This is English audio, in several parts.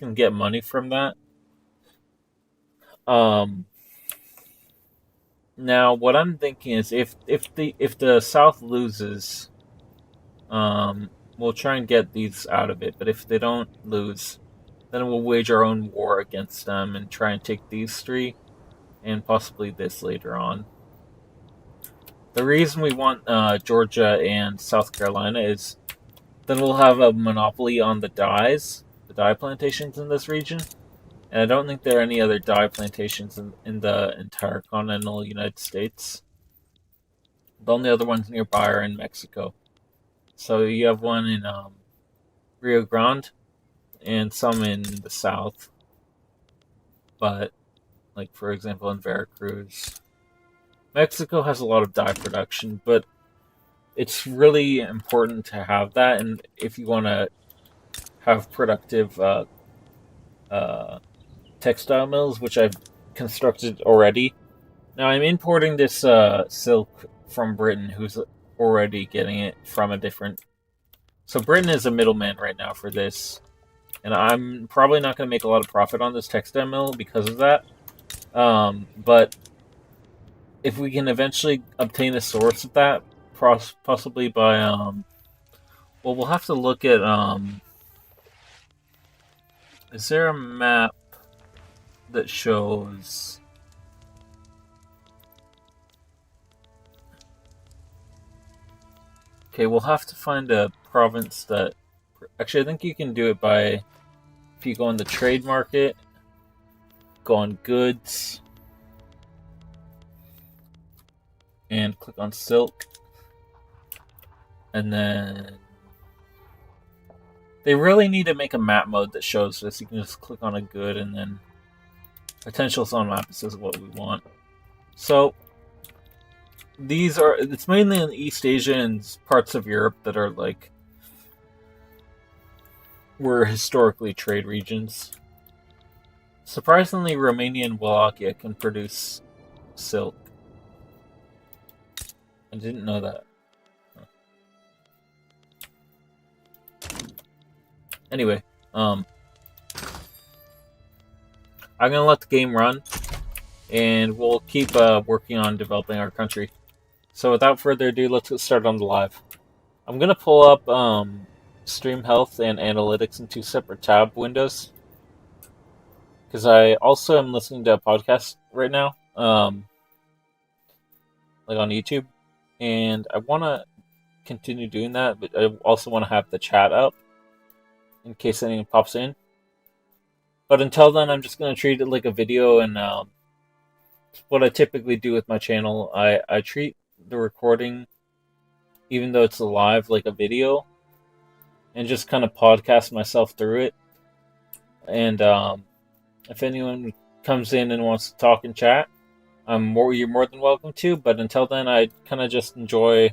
can get money from that. Um, Now what I'm thinking is if the South loses, we'll try and get these out of it. But if they don't lose, then we'll wage our own war against them and try and take these three and possibly this later on. The reason we want Georgia and South Carolina is then we'll have a monopoly on the dye plantations in this region. And I don't think there are any other dye plantations in the entire continental United States. The only other ones nearby are in Mexico. So you have one in Rio Grande and some in the south. But, like, for example, in Veracruz. Mexico has a lot of dye production, but it's really important to have that. And if you want to have productive uh, textile mills, which I've constructed already. Now I'm importing this silk from Britain, who's already getting it from a different. So Britain is a middleman right now for this, and I'm probably not going to make a lot of profit on this textile mill because of that. But if we can eventually obtain a source of that, possibly by well, we'll have to look at is there a map that shows? Okay, we'll have to find a province that. Actually, I think you can do it by. If you go on the trade market, go on goods, and click on silk. And then. They really need to make a map mode that shows this. You can just click on a good and then. Potential zone map is what we want. So. These are. It's mainly in East Asia and parts of Europe that are like. Were historically trade regions. Surprisingly, Romania and Wallachia can produce silk. I didn't know that. Anyway, I'm gonna let the game run, and we'll keep working on developing our country. So without further ado, let's get started on the live. I'm gonna pull up Stream Health and Analytics in two separate tab windows because I also am listening to a podcast right now, like on YouTube, and I want to continue doing that, but I also want to have the chat up in case anything pops in. But until then, I'm just gonna treat it like a video, and what I typically do with my channel, I treat the recording, even though it's live, like a video, and just kind of podcast myself through it. And if anyone comes in and wants to talk and chat, you're more than welcome to. But until then, I kind of just enjoy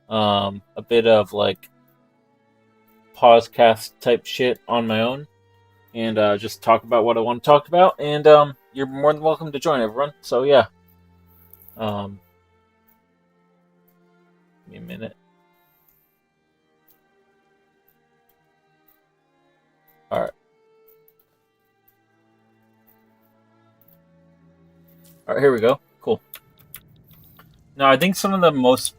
a bit of like podcast type shit on my own, and just talk about what I want to talk about. And you're more than welcome to join, everyone. So yeah, give me a minute. All right. All right, here we go. Cool. Now, I think some of the most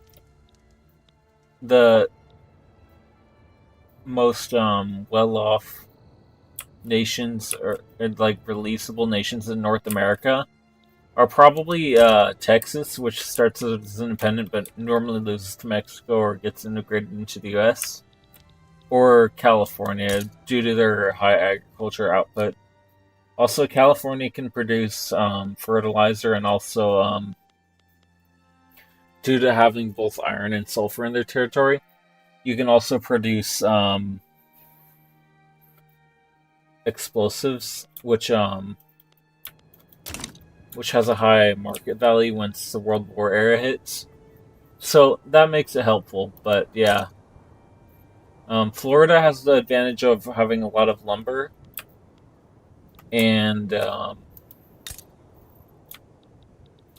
well-off nations or like releasable nations in North America are probably Texas, which starts as independent but normally loses to Mexico or gets integrated into the U.S., or California due to their high agriculture output. Also, California can produce fertilizer, and also due to having both iron and sulfur in their territory, you can also produce explosives, which has a high market value once the World War era hits. So that makes it helpful. But yeah, Florida has the advantage of having a lot of lumber, and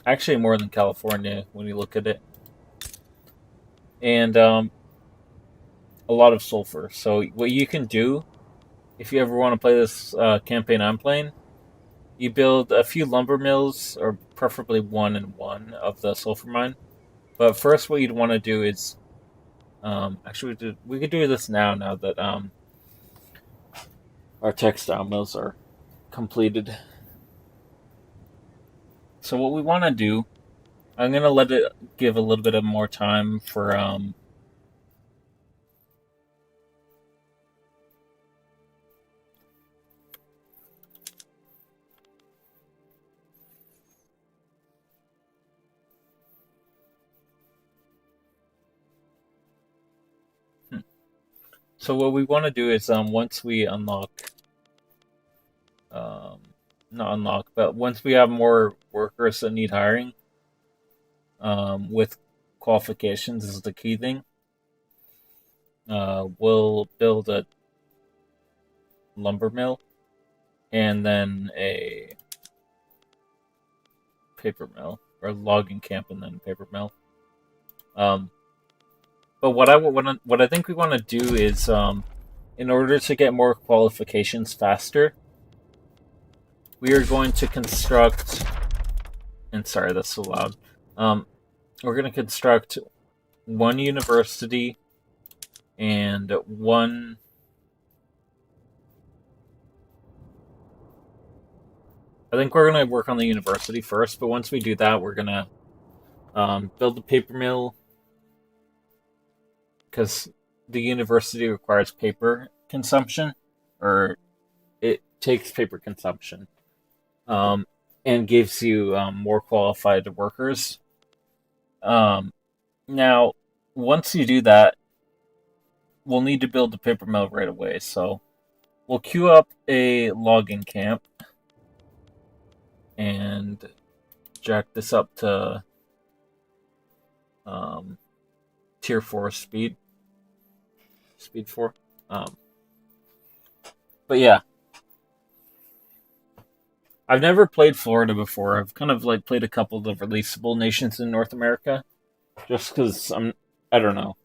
actually more than California when you look at it, and a lot of sulfur. So what you can do if you ever want to play this campaign I'm playing, you build a few lumber mills, or preferably one and one of the sulfur mine. But first, what you'd want to do is, actually, we could do this now that our textile mills are completed. So what we want to do, I'm gonna let it give a little bit of more time for So what we want to do is once we unlock, um, not unlock, but once we have more workers that need hiring, with qualifications is the key thing. We'll build a lumber mill and then a paper mill, or logging camp and then a paper mill. Um, but what I think we want to do is, in order to get more qualifications faster, we are going to construct. And sorry, that's so loud. We're going to construct one university and one. I think we're going to work on the university first, but once we do that, we're going to build the paper mill, because the university requires paper consumption, or it takes paper consumption, and gives you more qualified workers. Now, once you do that, we'll need to build the paper mill right away. So we'll queue up a logging camp and jack this up to tier 4 speed 4. But yeah, I've never played Florida before. I've kind of like played a couple of the releasable nations in North America, just because I don't know.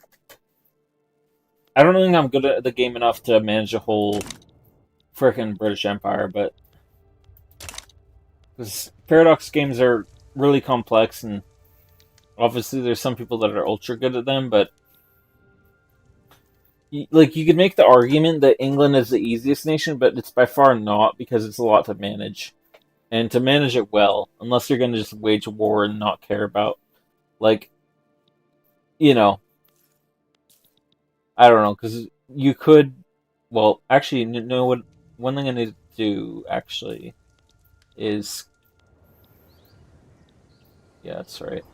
I don't think I'm good at the game enough to manage a whole freaking British Empire, but because Paradox games are really complex, and obviously there's some people that are ultra good at them, but like, you could make the argument that England is the easiest nation, but it's by far not, because it's a lot to manage. And to manage it well, unless you're going to just wage war and not care about, like, you know, I don't know, because you could, well, actually, no, what one thing I need to do, actually, is, yeah, that's right.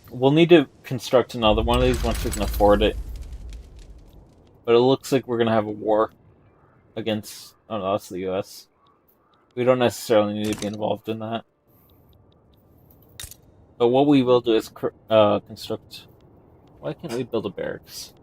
We'll need to construct another one of these once we can afford it. But it looks like we're going to have a war against, oh no, that's the US. We don't necessarily need to be involved in that. But what we will do is construct... Why can't we build a barracks?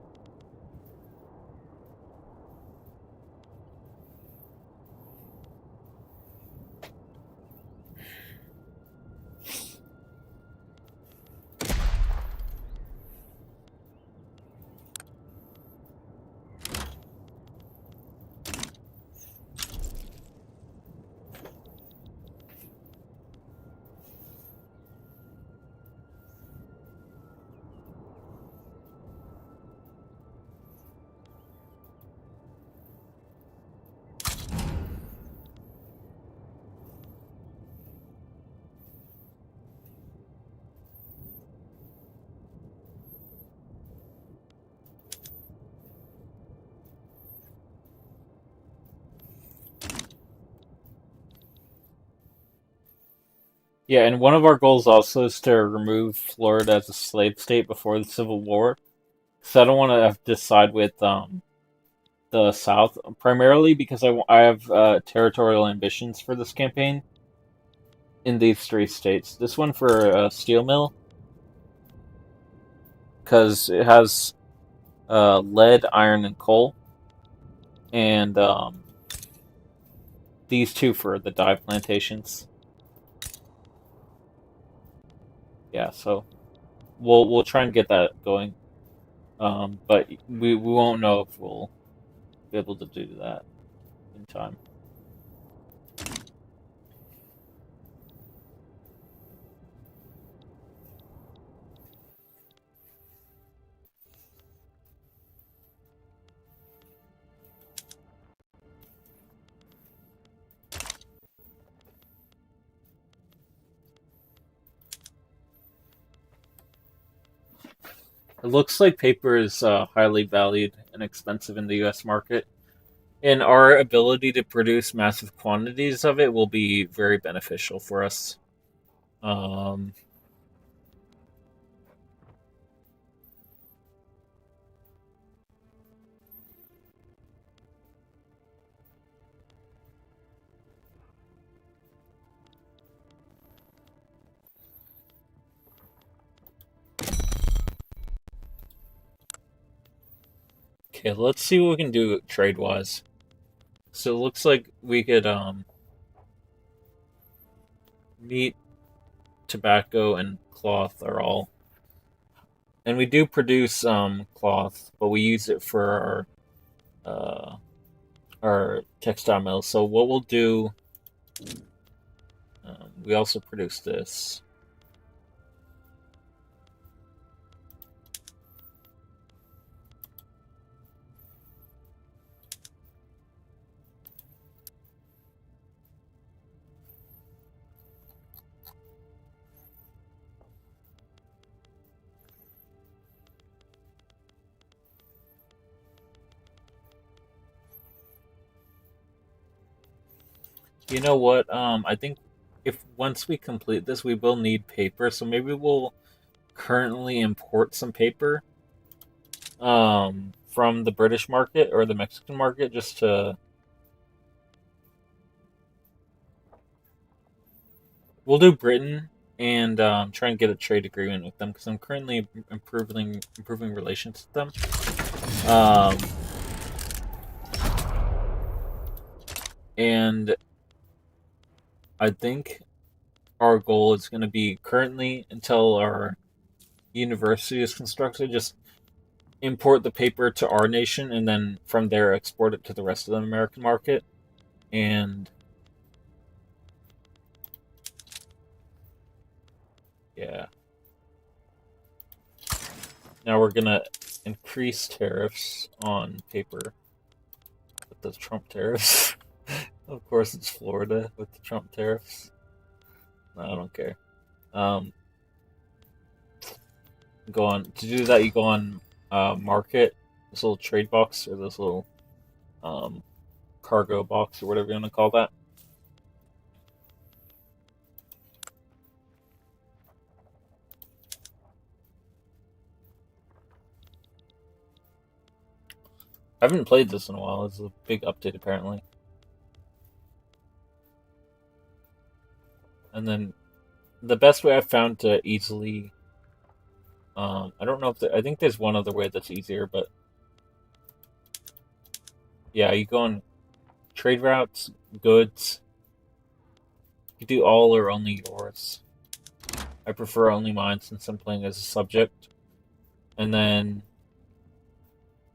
Yeah, and one of our goals also is to remove Florida as a slave state before the Civil War. So I don't want to have to side with the South, primarily because I have territorial ambitions for this campaign in these 3 states. This one for a steel mill, because it has lead, iron, and coal, and these 2 for the dye plantations. yeah, so we'll try and get that going. But we won't know if we'll be able to do that in time. It looks like paper is highly valued and expensive in the U.S. market, and our ability to produce massive quantities of it will be very beneficial for us. Um, okay, let's see what we can do trade wise. So it looks like we could meat, tobacco, and cloth are all, and we do produce cloth, but we use it for our textile mills. So what we'll do, we also produce this. You know what? I think if once we complete this, we will need paper. So maybe we'll currently import some paper from the British market or the Mexican market just to. We'll do Britain and try and get a trade agreement with them because I'm currently improving relations with them. Um, and I think our goal is going to be currently until our university is constructed, just import the paper to our nation and then from there export it to the rest of the American market. And yeah, now we're going to increase tariffs on paper with the Trump tariffs. Of course, it's Florida with the Trump tariffs. No, I don't care. Um, go on to do that. You go on market, this little trade box or this little um, cargo box or whatever you want to call that. I haven't played this in a while. It's a big update apparently. And then the best way I've found to easily, I don't know if I think there's one other way that's easier, but yeah, you go on trade routes, goods. You do all or only yours. I prefer only mine since I'm playing as a subject. And then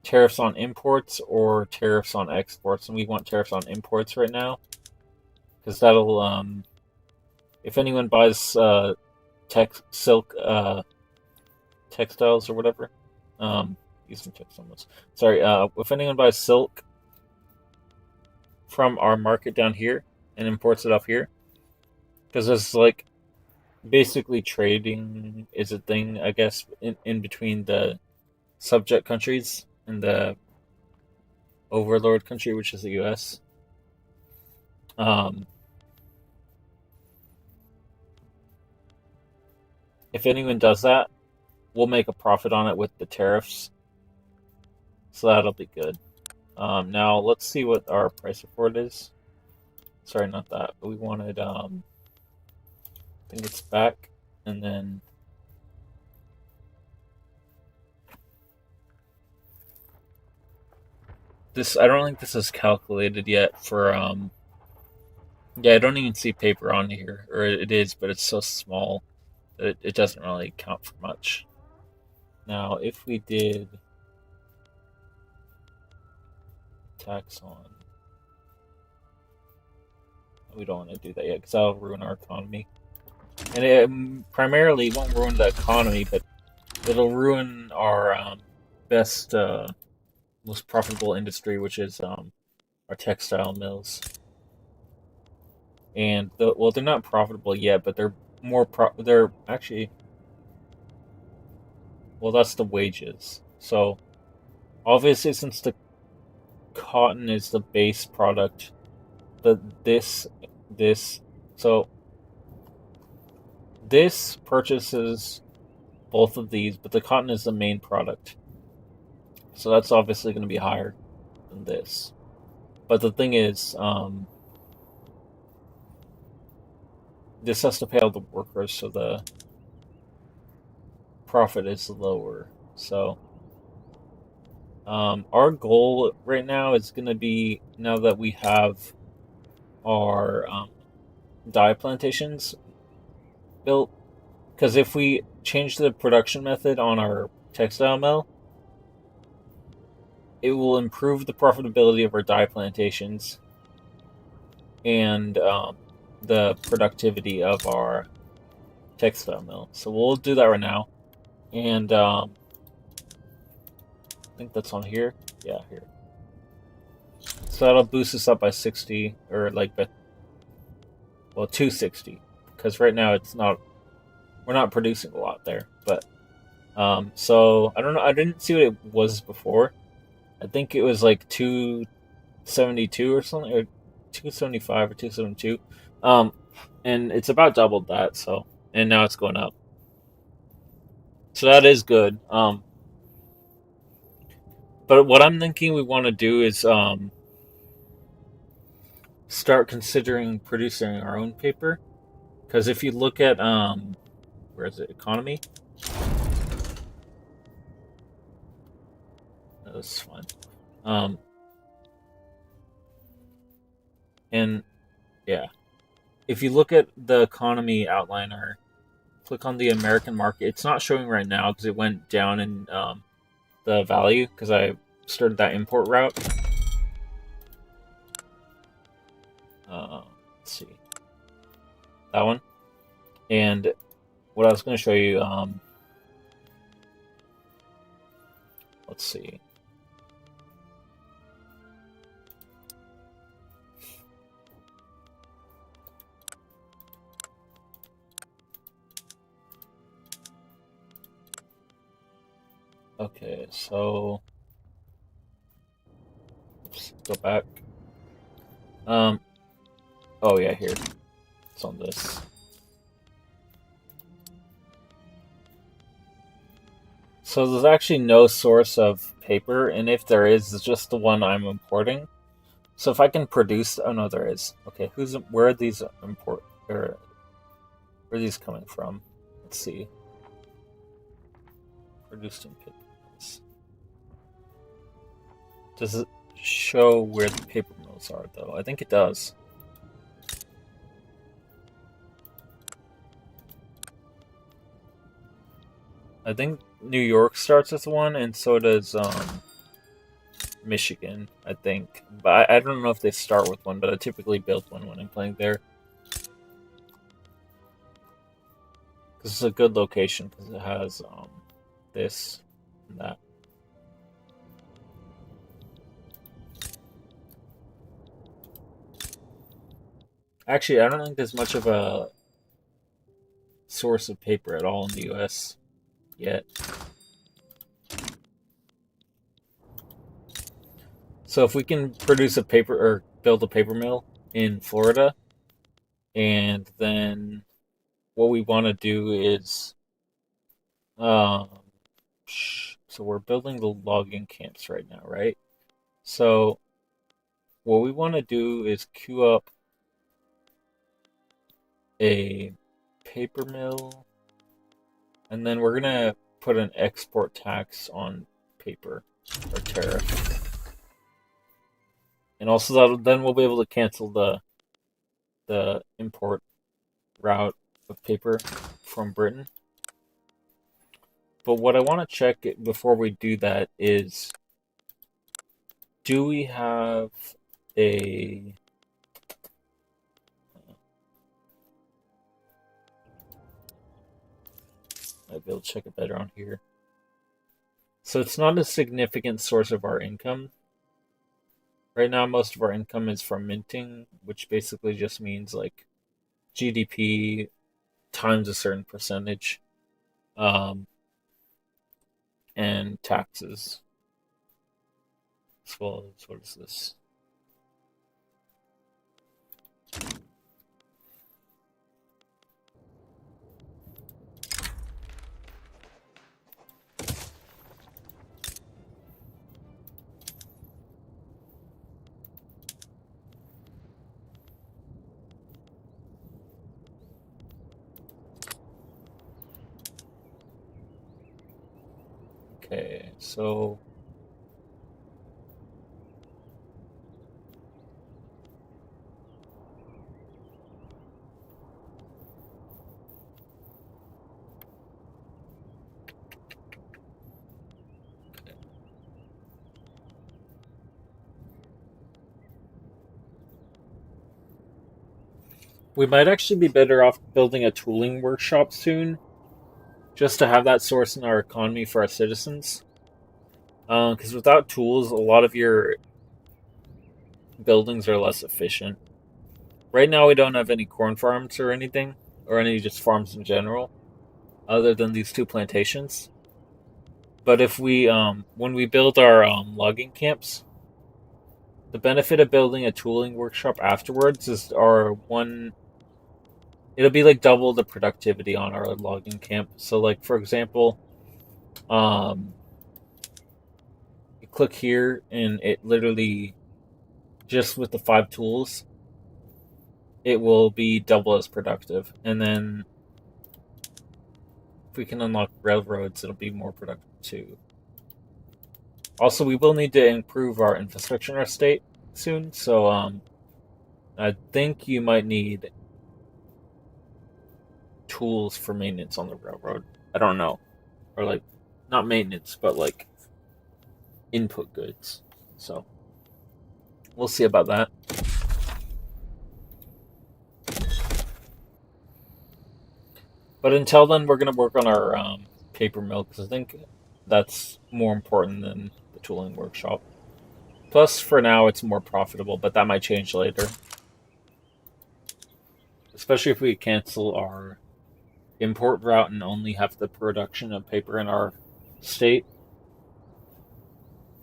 tariffs on imports or tariffs on exports, and we want tariffs on imports right now because that'll if anyone buys silk textiles or whatever, using textiles. Sorry, if anyone buys silk from our market down here and imports it up here, because it's like basically trading is a thing, I guess, in between the subject countries and the overlord country, which is the U.S. Um, if anyone does that, we'll make a profit on it with the tariffs, so that'll be good. Now let's see what our price report is. Sorry, not that. But we wanted. I think it's back, and then this. I don't think this is calculated yet for. Yeah, I don't even see paper on here, or it is, but it's so small. it doesn't really count for much. Now, if we did tax on, we don't want to do that yet because that'll ruin our economy. And it primarily won't ruin the economy, but it'll ruin our best, most profitable industry, which is our textile mills. And well, they're not profitable yet, but they're they're actually, well, that's the wages. So obviously, since the cotton is the base product, this so this purchases both of these, but the cotton is the main product. So that's obviously going to be higher than this. But the thing is, this has to pay all the workers, so the profit is lower. So our goal right now is going to be, now that we have our dye plantations built, because if we change the production method on our textile mill, it will improve the profitability of our dye plantations and the productivity of our textile mill. So we'll do that right now. And I think that's on here. Yeah, here. So that'll boost us up by 60, or like, well, 260, because right now we're not producing a lot there. But so I don't know. I didn't see what it was before. I think it was like 272 or something, or 275 or 272. And it's about doubled that. So, and now it's going up. So that is good. But what I'm thinking we want to do is start considering producing our own paper, because if you look at where is it, economy? That's fine. And yeah, if you look at the economy outliner, click on the American market. It's not showing right now because it went down in the value because I started that import route. Let's see, that one. And what I was going to show you, let's see. Okay, so oops, go back. Oh yeah, here. It's on this. So there's actually no source of paper, and if there is, it's just the one I'm importing. So if I can produce, oh no, there is. Okay, where are these where are these coming from? Let's see. Produced in paper mills. Does it show where the paper mills are, though? I think it does. I think New York starts with one, and so does Michigan, I think. But I don't know if they start with one, but I typically build one when I'm playing there. Because it's a good location, because it has this and that. Actually, I don't think there's much of a source of paper at all in the US yet. So if we can produce a paper, or build a paper mill in Florida, and then what we want to do is, so we're building the logging camps right now, right? So what we want to do is queue up a paper mill, and then we're gonna put an export tax on paper, or tariff. And also then we'll be able to cancel the import route of paper from Britain. But what I want to check before we do that is, do we have a... I'll be able to check it better on here. So it's not a significant source of our income. Right now, most of our income is from minting, which basically just means like GDP times a certain percentage, and taxes. As well as, what is this? Okay, so we might actually be better off building a tooling workshop soon, just to have that source in our economy for our citizens. Because without tools, a lot of your buildings are less efficient. Right now, we don't have any corn farms or anything, or any just farms in general, other than these two plantations. But if we, when we build our logging camps, the benefit of building a tooling workshop afterwards is it'll be like double the productivity on our logging camp. So, like for example, you click here, and it literally, just with the 5 tools, it will be double as productive. And then if we can unlock railroads, it'll be more productive too. Also, we will need to improve our infrastructure in our state soon, so I think you might need tools for maintenance on the railroad. I don't know. Or like, not maintenance, but like input goods. So we'll see about that. But until then, we're going to work on our paper mill, because I think that's more important than the tooling workshop. Plus, for now, it's more profitable, but that might change later. Especially if we cancel our import route and only have the production of paper in our state.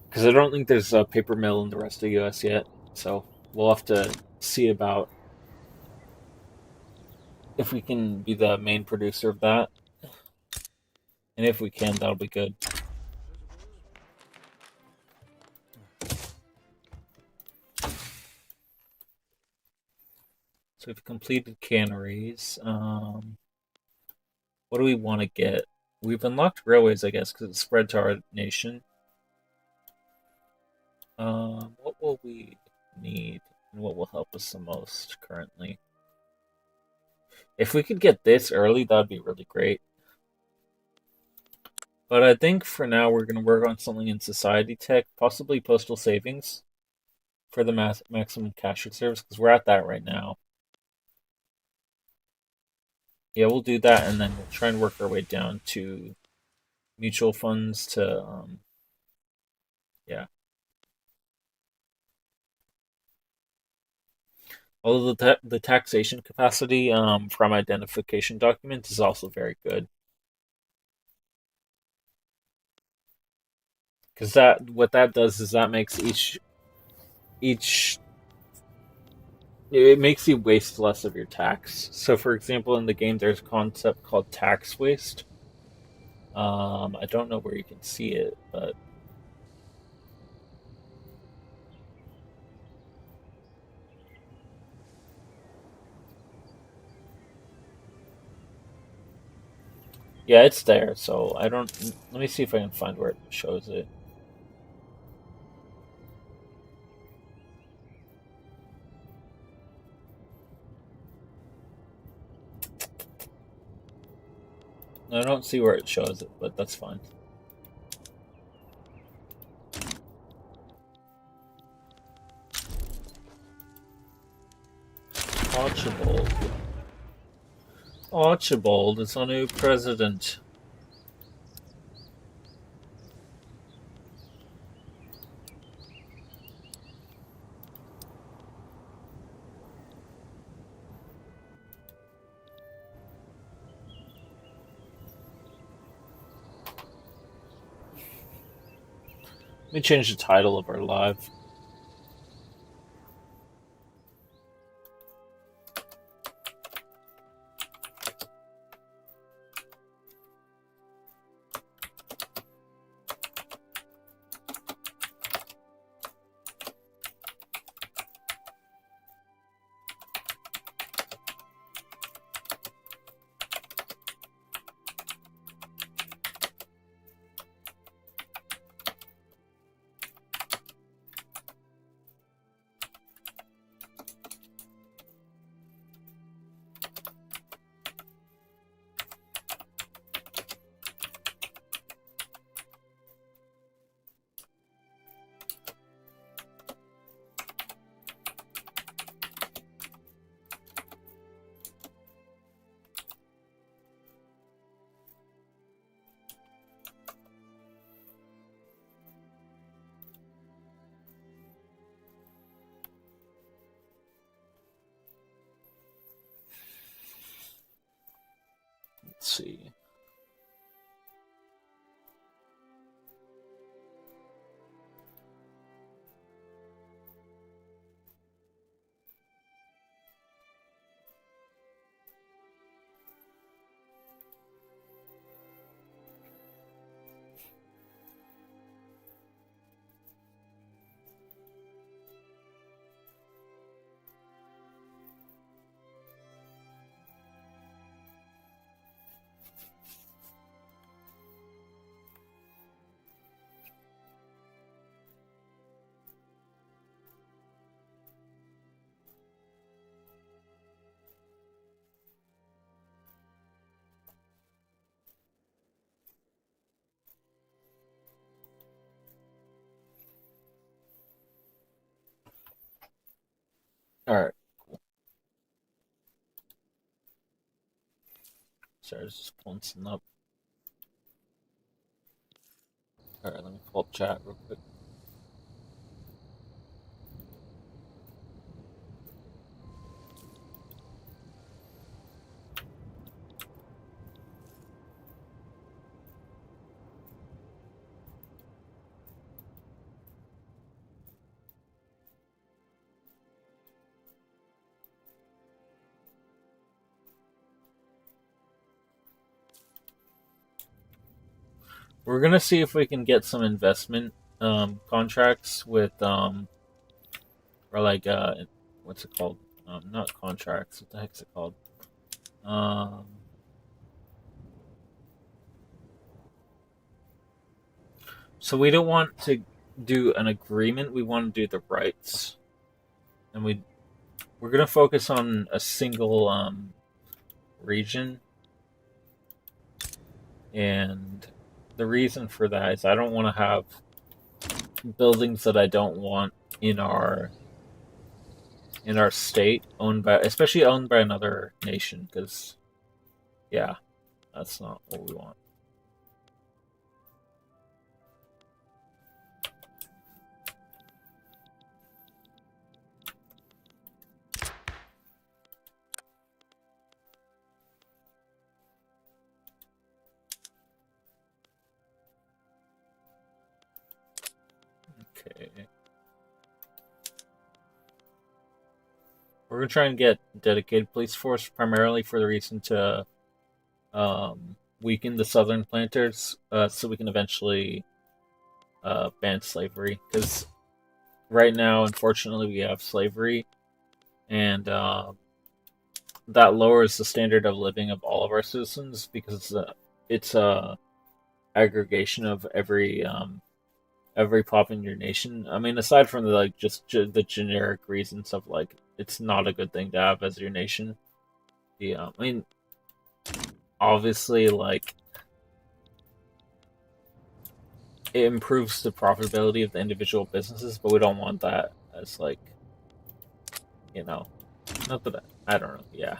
Because I don't think there's a paper mill in the rest of the US yet. So we'll have to see about if we can be the main producer of that. And if we can, that'll be good. So we've completed canneries. What do we want to get? We've unlocked railways, I guess, because it's spread to our nation. What will we need, and what will help us the most currently? If we could get this early, that'd be really great. But I think for now we're going to work on something in society tech, possibly postal savings, for the maximum cash reserves, because we're at that right now. Yeah, we'll do that, and then we'll try and work our way down to mutual funds to, yeah. Although the taxation capacity from identification documents is also very good. Because what that does is that makes each it makes you waste less of your tax. So, for example, in the game, there's a concept called tax waste. I don't know where you can see it, but yeah, it's there. So I don't. Let me see if I can find where it shows it. I don't see where it shows it, but that's fine. Archibald. Archibald is our new president. Let me change the title of our live. Let's see. Alright. Sorry, I was just pulling something up. Alright, let me pull up chat real quick. We're gonna see if we can get some investment contracts with or like what's it called? Not contracts. What the heck's it called? Um, so we don't want to do an agreement. We want to do the rights, and we're gonna focus on a single region, and the reason for that is I don't want to have buildings that I don't want in our state owned by, especially owned by another nation, because yeah, that's not what we want. Okay. We're gonna try and get dedicated police force primarily for the reason to weaken the southern planters, so we can eventually ban slavery. Because right now, unfortunately, we have slavery, and that lowers the standard of living of all of our citizens because it's a aggregation of every pop in your nation. I mean, aside from the like just the generic reasons of like it's not a good thing to have as your nation. Yeah, I mean, obviously, like, it improves the profitability of the individual businesses, but we don't want that as, like, you know, not that I don't know. Yeah.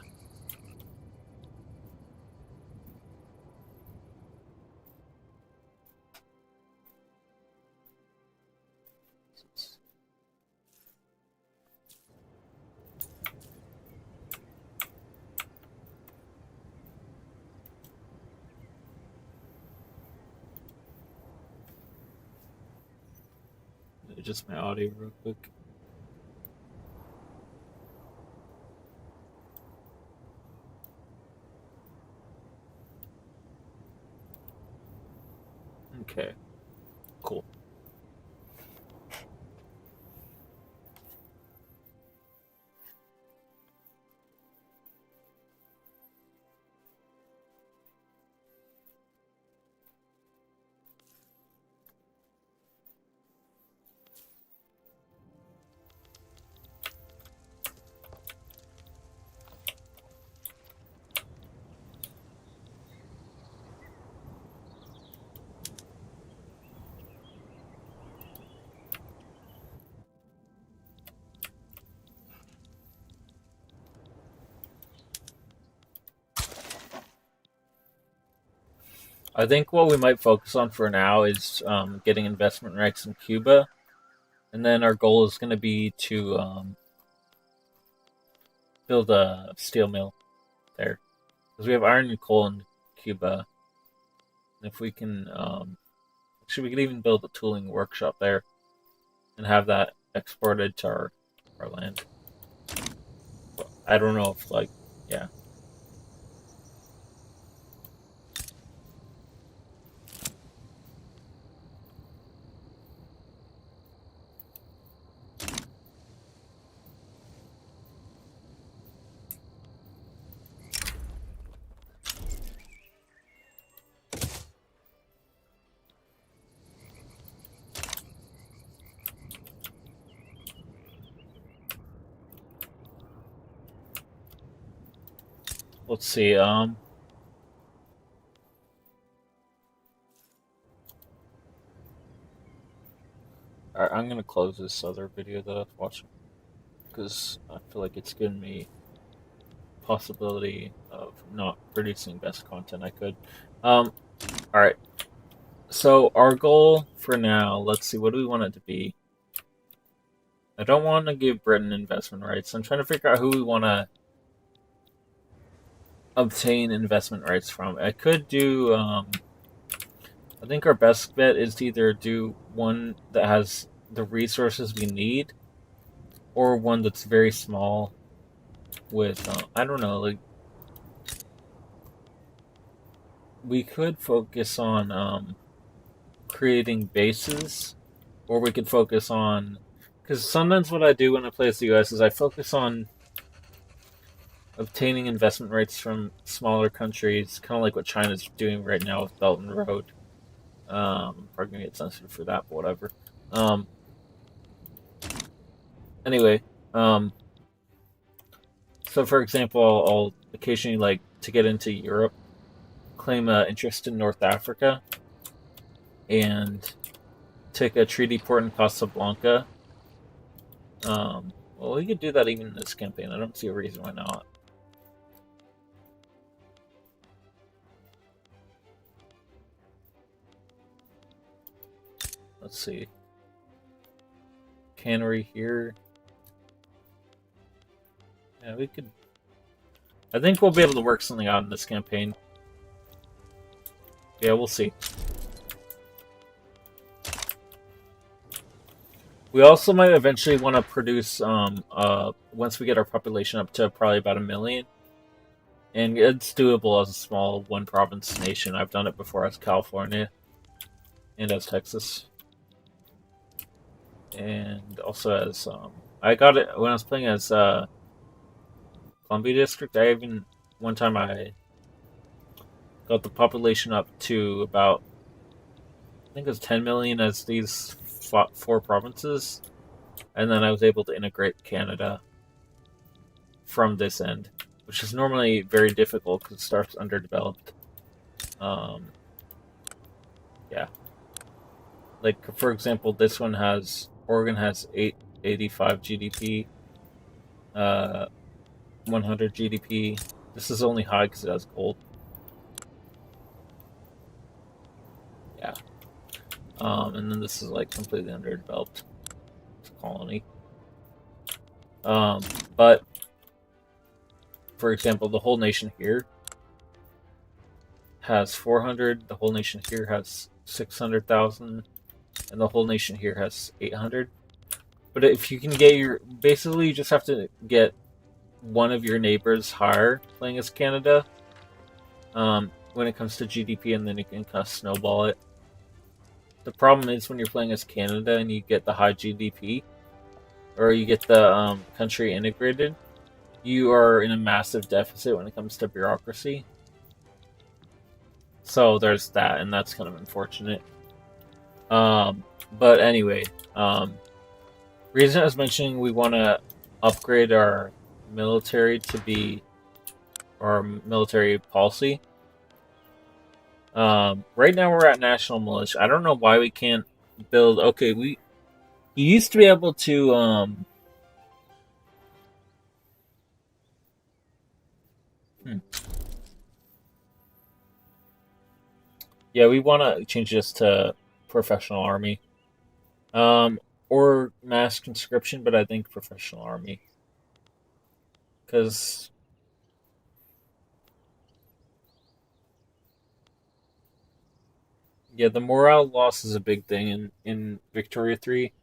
Just my audio real quick. Okay, cool. I think what we might focus on for now is getting investment rights in Cuba, and then our goal is going to be to build a steel mill there, because we have iron and coal in Cuba. And if we can, actually, we could even build a tooling workshop there, and have that exported to our land. But I don't know if, like, yeah. Let's see. Alright, I'm gonna close this other video that I was watching because I feel like it's given me possibility of not producing best content I could. Alright. So our goal for now, let's see, what do we want it to be? I don't want to give Britain investment rights. I'm trying to figure out who we want to obtain investment rights from. I could do, I think our best bet is to either do one that has the resources we need, or one that's very small with, I don't know, like, we could focus on creating bases, or we could focus on, because sometimes what I do when I play as the US is I focus on obtaining investment rights from smaller countries, kind of like what China's doing right now with Belt and Road. Probably gonna get censored for that, but whatever. Anyway, so for example, I'll occasionally, like, to get into Europe, claim an interest in North Africa, and take a treaty port in Casablanca. Well, we could do that even in this campaign. I don't see a reason why not. Let's see. Cannery here. Yeah, we could. I think we'll be able to work something out in this campaign. Yeah, we'll see. We also might eventually want to produce, once we get our population up to probably about 1 million. And it's doable as a small one province nation. I've done it before as California and as Texas. And also as, I got it when I was playing as Columbia District. I even, one time I got the population up to about, I think it was 10 million as these 4 provinces. And then I was able to integrate Canada from this end. which is normally very difficult because it starts underdeveloped. Um, yeah, like for example, this one has Oregon has 885 GDP, 100 GDP. This is only high because it has gold. Yeah, and then this is like completely underdeveloped. It's a colony. But for example, the whole nation here has 400. The whole nation here has 600,000, and the whole nation here has 800. But if you can get basically you just have to get one of your neighbors higher playing as Canada when it comes to GDP, and then you can kind of snowball it. The problem is when you're playing as Canada and you get the high GDP, or you get the country integrated, you are in a massive deficit when it comes to bureaucracy. So there's that, and that's kind of unfortunate. But anyway, reason I was mentioning we want to upgrade our military to be our military policy. Right now we're at national militia. I don't know why we can't build. Okay, you used to be able to. Yeah, we want to change this to professional army, or mass conscription, but I think professional army, because yeah, the morale loss is a big thing in Victoria 3.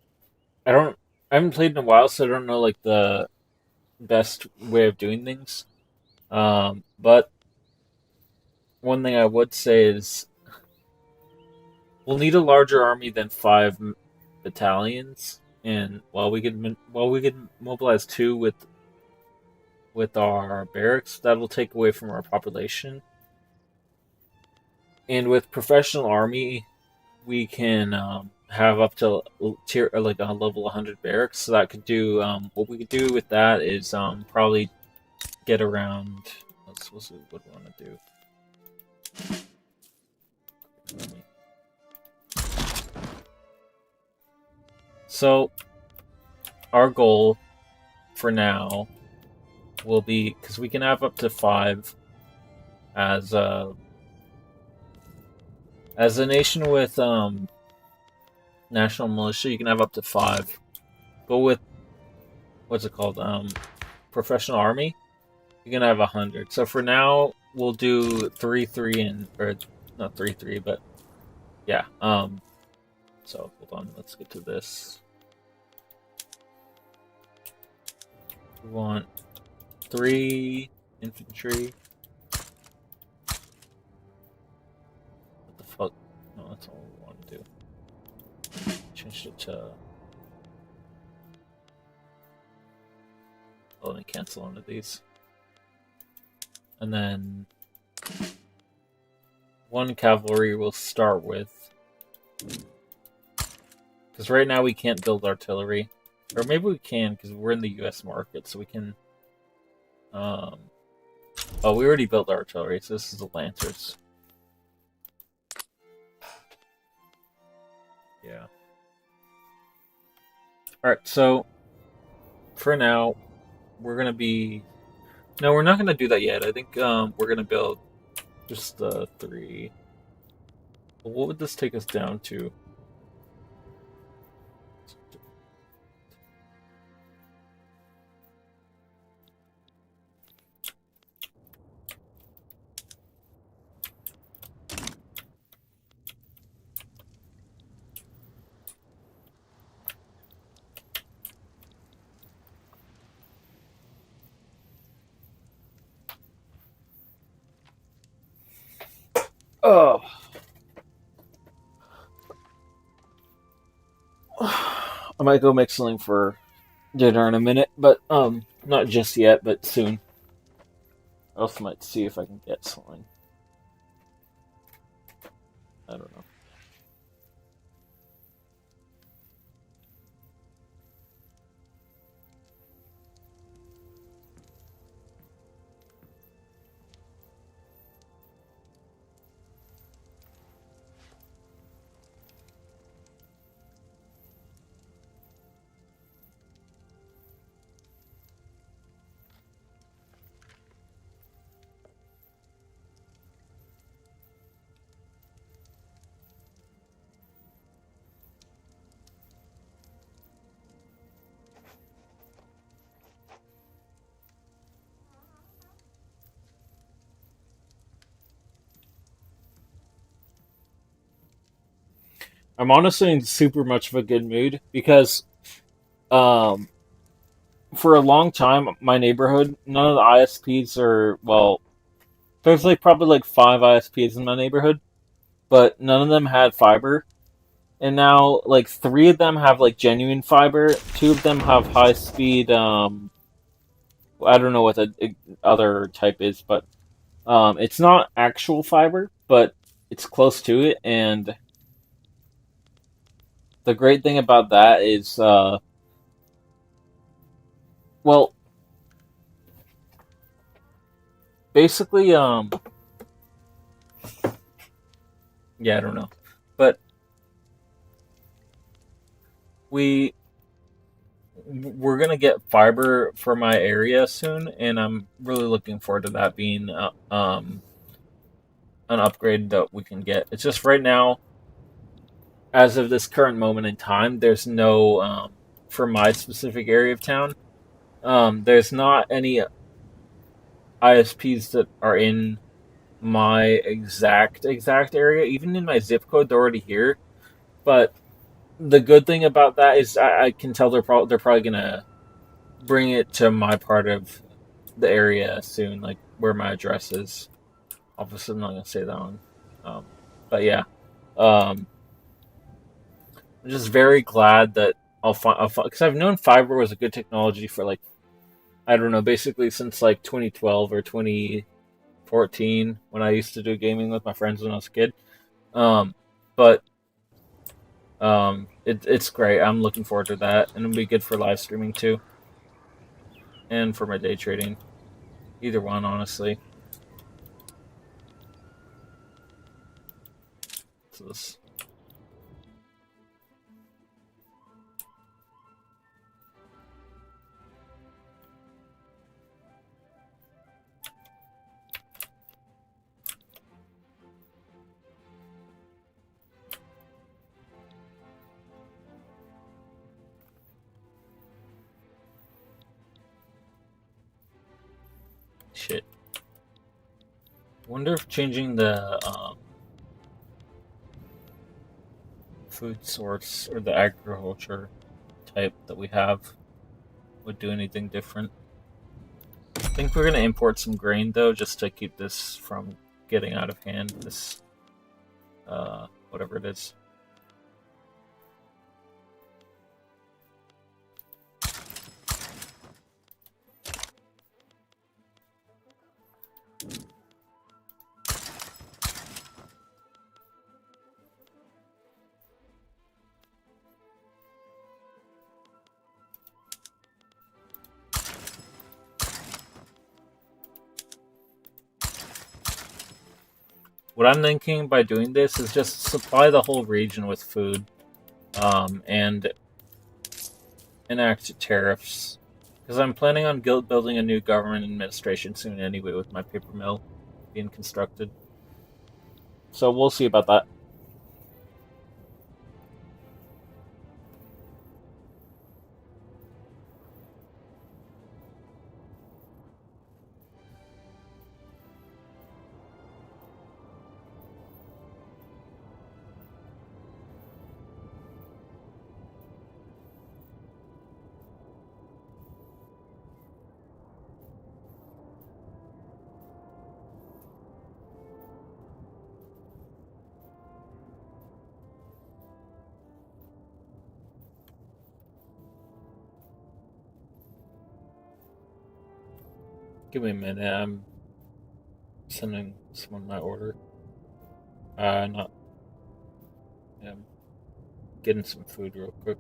I haven't played in a while, so I don't know like the best way of doing things. But one thing I would say is we'll need a larger army than 5 battalions, and while we could mobilize 2 with our barracks, that will take away from our population. And with professional army, we can have up to tier like a level 100 barracks. So that could do what we could do with that is probably get around. Let's see what we want to do. So our goal for now will be, because we can have up to 5 as a nation with national militia. You can have up to 5, but with what's it called professional army, you can have 100. So for now we'll do 3-3 and or not 3-3, but yeah. So hold on, let's get to this. We want 3 infantry. What the fuck? No, that's all we want to do. Change it to. Oh, let me cancel one of these. And then 1 cavalry we'll start with. Because right now we can't build artillery. Or maybe we can, because we're in the US market, so we can... Oh, we already built artillery, so this is the Lancers. Yeah. Alright, so... For now, we're gonna be... No, we're not gonna do that yet. I think we're gonna build just the 3... What would this take us down to? Oh. I might go make something for dinner in a minute, but not just yet, but soon. I also might see if I can get something. I don't know. I'm honestly in super much of a good mood because um, for a long time, my neighborhood, none of the ISPs are, well, there's like probably like five ISPs in my neighborhood, but none of them had fiber. And now like three of them have like genuine fiber, two of them have high speed I don't know what the other type is, but it's not actual fiber, but it's close to it. And the great thing about that is, well, basically, yeah, I don't know, but we we're gonna get fiber for my area soon, and I'm really looking forward to that being an upgrade that we can get. It's just right now, as of this current moment in time, there's no for my specific area of town. There's not any ISPs that are in my exact area. Even in my zip code, they're already here. But the good thing about that is I can tell they're probably gonna bring it to my part of the area soon, like where my address is. Obviously, I'm not gonna say that one. Um, but yeah, um, I'm just very glad that I'll find because I've known fiber was a good technology for like I don't know, basically since like 2012 or 2014 when I used to do gaming with my friends when I was a kid. Um, but it's great. I'm looking forward to that, and it'll be good for live streaming too, and for my day trading. Either one, honestly. So this shit. Wonder if changing the food source or the agriculture type that we have would do anything different. I think we're gonna import some grain though, just to keep this from getting out of hand. This whatever it is. What I'm thinking by doing this is just supply the whole region with food, and enact tariffs. Because I'm planning on building a new government administration soon anyway, with my paper mill being constructed. So we'll see about that. Give me a minute. I'm sending someone my order. Not. I'm getting some food real quick.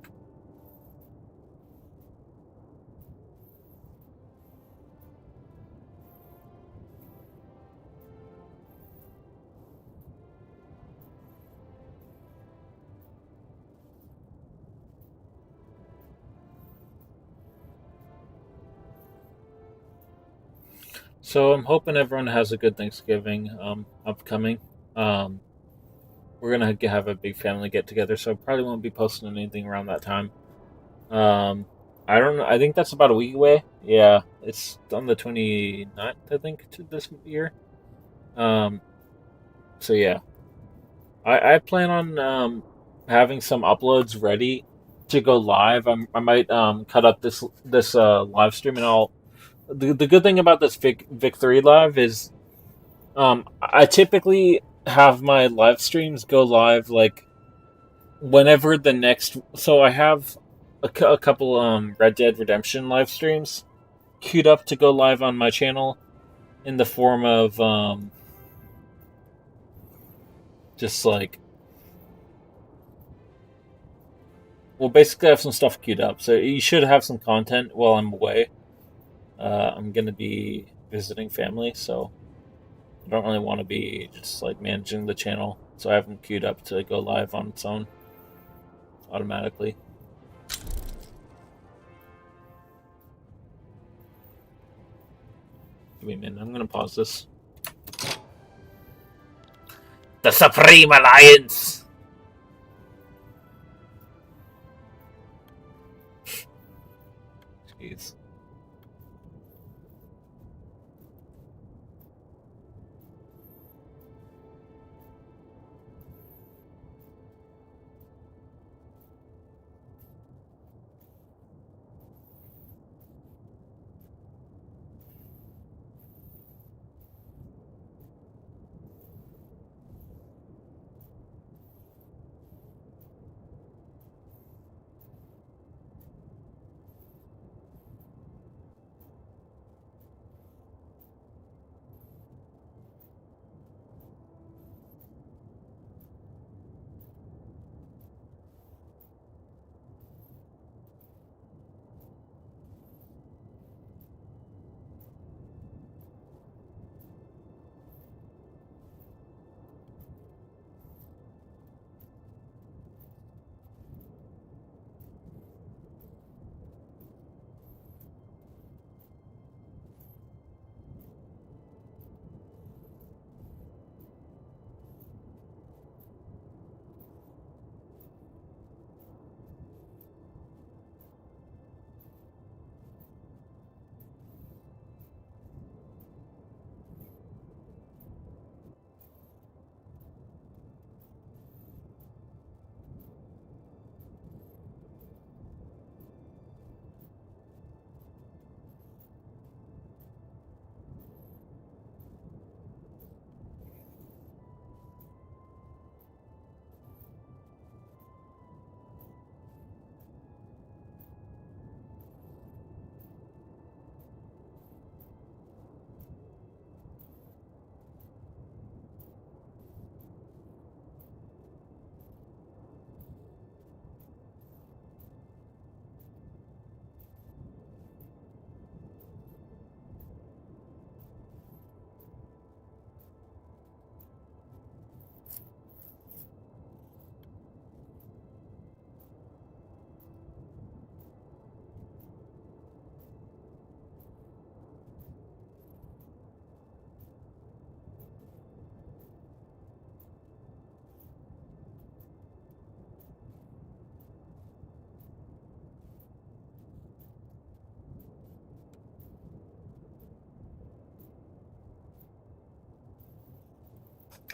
So I'm hoping everyone has a good Thanksgiving upcoming. Um, we're gonna have a big family get together, so I probably won't be posting anything around that time. Um, I don't know. I think that's about a week away. Yeah, it's on the 29th, I think, to this year. Um, so yeah, I plan on having some uploads ready to go live. I might cut up this live stream, and I'll the good thing about this Vic 3 live is I typically have my live streams go live like whenever the next. So I have a couple Red Dead Redemption live streams queued up to go live on my channel in the form of just like, well, basically I have some stuff queued up, so you should have some content while I'm away. I'm gonna be visiting family, so I don't really want to be just like managing the channel, so I have them queued up to go live on its own automatically. Give me a minute. I'm gonna pause this. The Supreme Alliance. Jeez.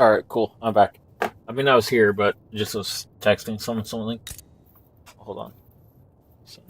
All right, cool. I'm back. I mean, I was here, but just was texting someone something. Hold on. So,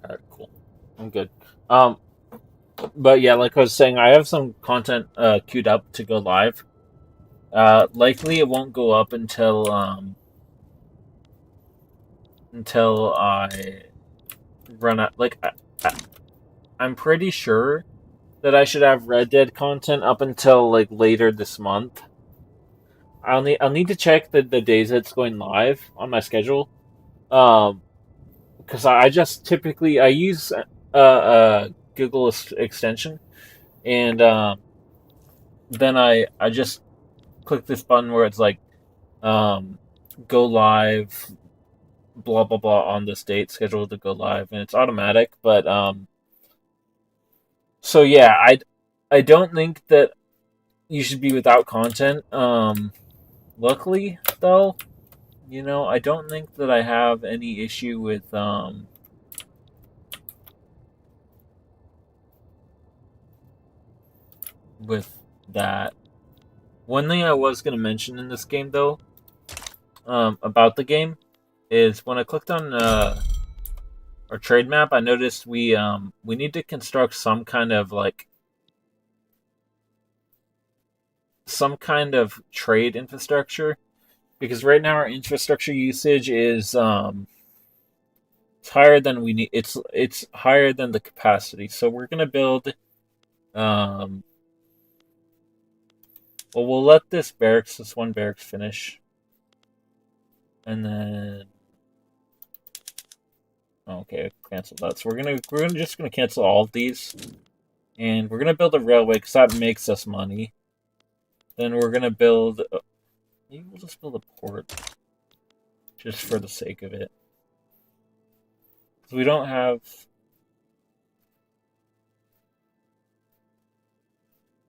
all right, cool. I'm good. Um, but yeah, like I was saying, I have some content queued up to go live. Likely it won't go up until until I run out. Like, I'm pretty sure that I should have Red Dead content up until like later this month. I'll need to check the days it's going live on my schedule. Because I just typically I use Google extension, and then I just click this button where it's like um, go live, blah blah blah on this date, scheduled to go live, and it's automatic. But so yeah, I don't think that you should be without content. Luckily though, I don't think that I have any issue with that. One thing I was gonna mention in this game though, about the game, is when I clicked on our trade map, I noticed we need to construct some kind of trade infrastructure, because right now our infrastructure usage is it's higher than we need. It's higher than the capacity. So we're gonna build well, we'll let this one barracks finish, and then okay, cancel that. So we're just gonna cancel all of these, and we're gonna build a railway because that makes us money. Then we're gonna build. Maybe we'll just build a port, just for the sake of it. So we don't have.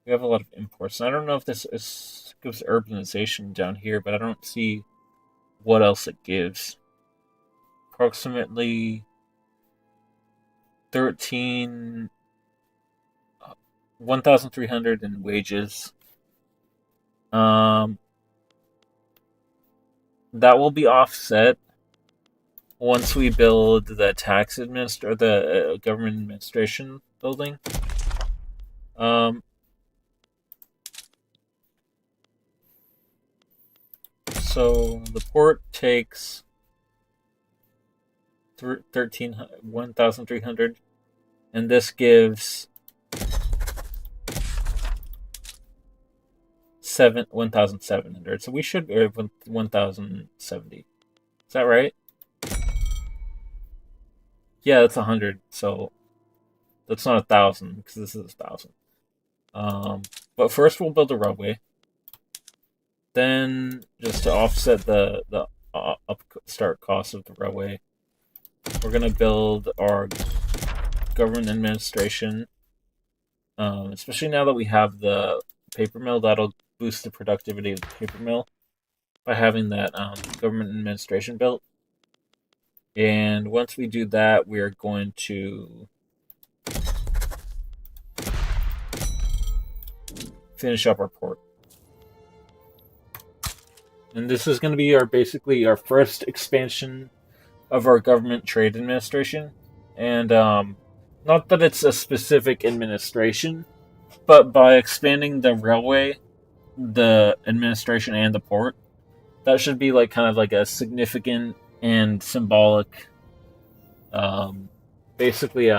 We have a lot of imports. And I don't know if this gives urbanization down here, but I don't see what else it gives. Approximately 1,300 in wages. That will be offset once we build the the government administration building. So the port takes 1,300, and this gives 1,700. So we should be 1,070. Is that right? Yeah, that's 100. So that's not 1,000 because this is 1,000. But first we'll build a railway. Then, just to offset the upstart cost of the railway, we're gonna build our government administration. Especially now that we have the paper mill, that'll boost the productivity of the paper mill by having that government administration built. And once we do that, we are going to finish up our port. And this is going to be basically our first expansion of our government trade administration. And not that it's a specific administration, but by expanding the railway, the administration, and the port, that should be kind of a significant and symbolic, basically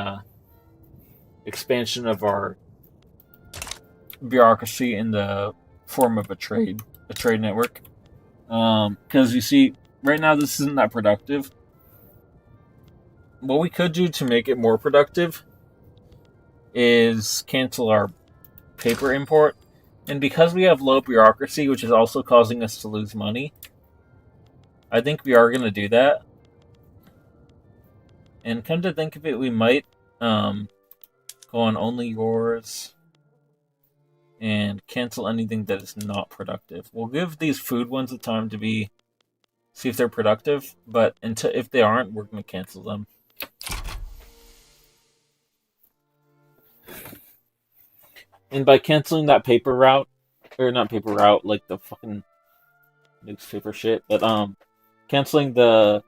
expansion of our bureaucracy in the form of a trade network. Because you see, right now this isn't that productive. What we could do to make it more productive is cancel our paper import. And because we have low bureaucracy, which is also causing us to lose money, I think we are going to do that. And come to think of it, we might go on only yours and cancel anything that is not productive. We'll give these food ones a time to see if they're productive, but if they aren't, we're going to cancel them. And by canceling that paper route, or not paper route, like the fucking newspaper shit, but canceling the,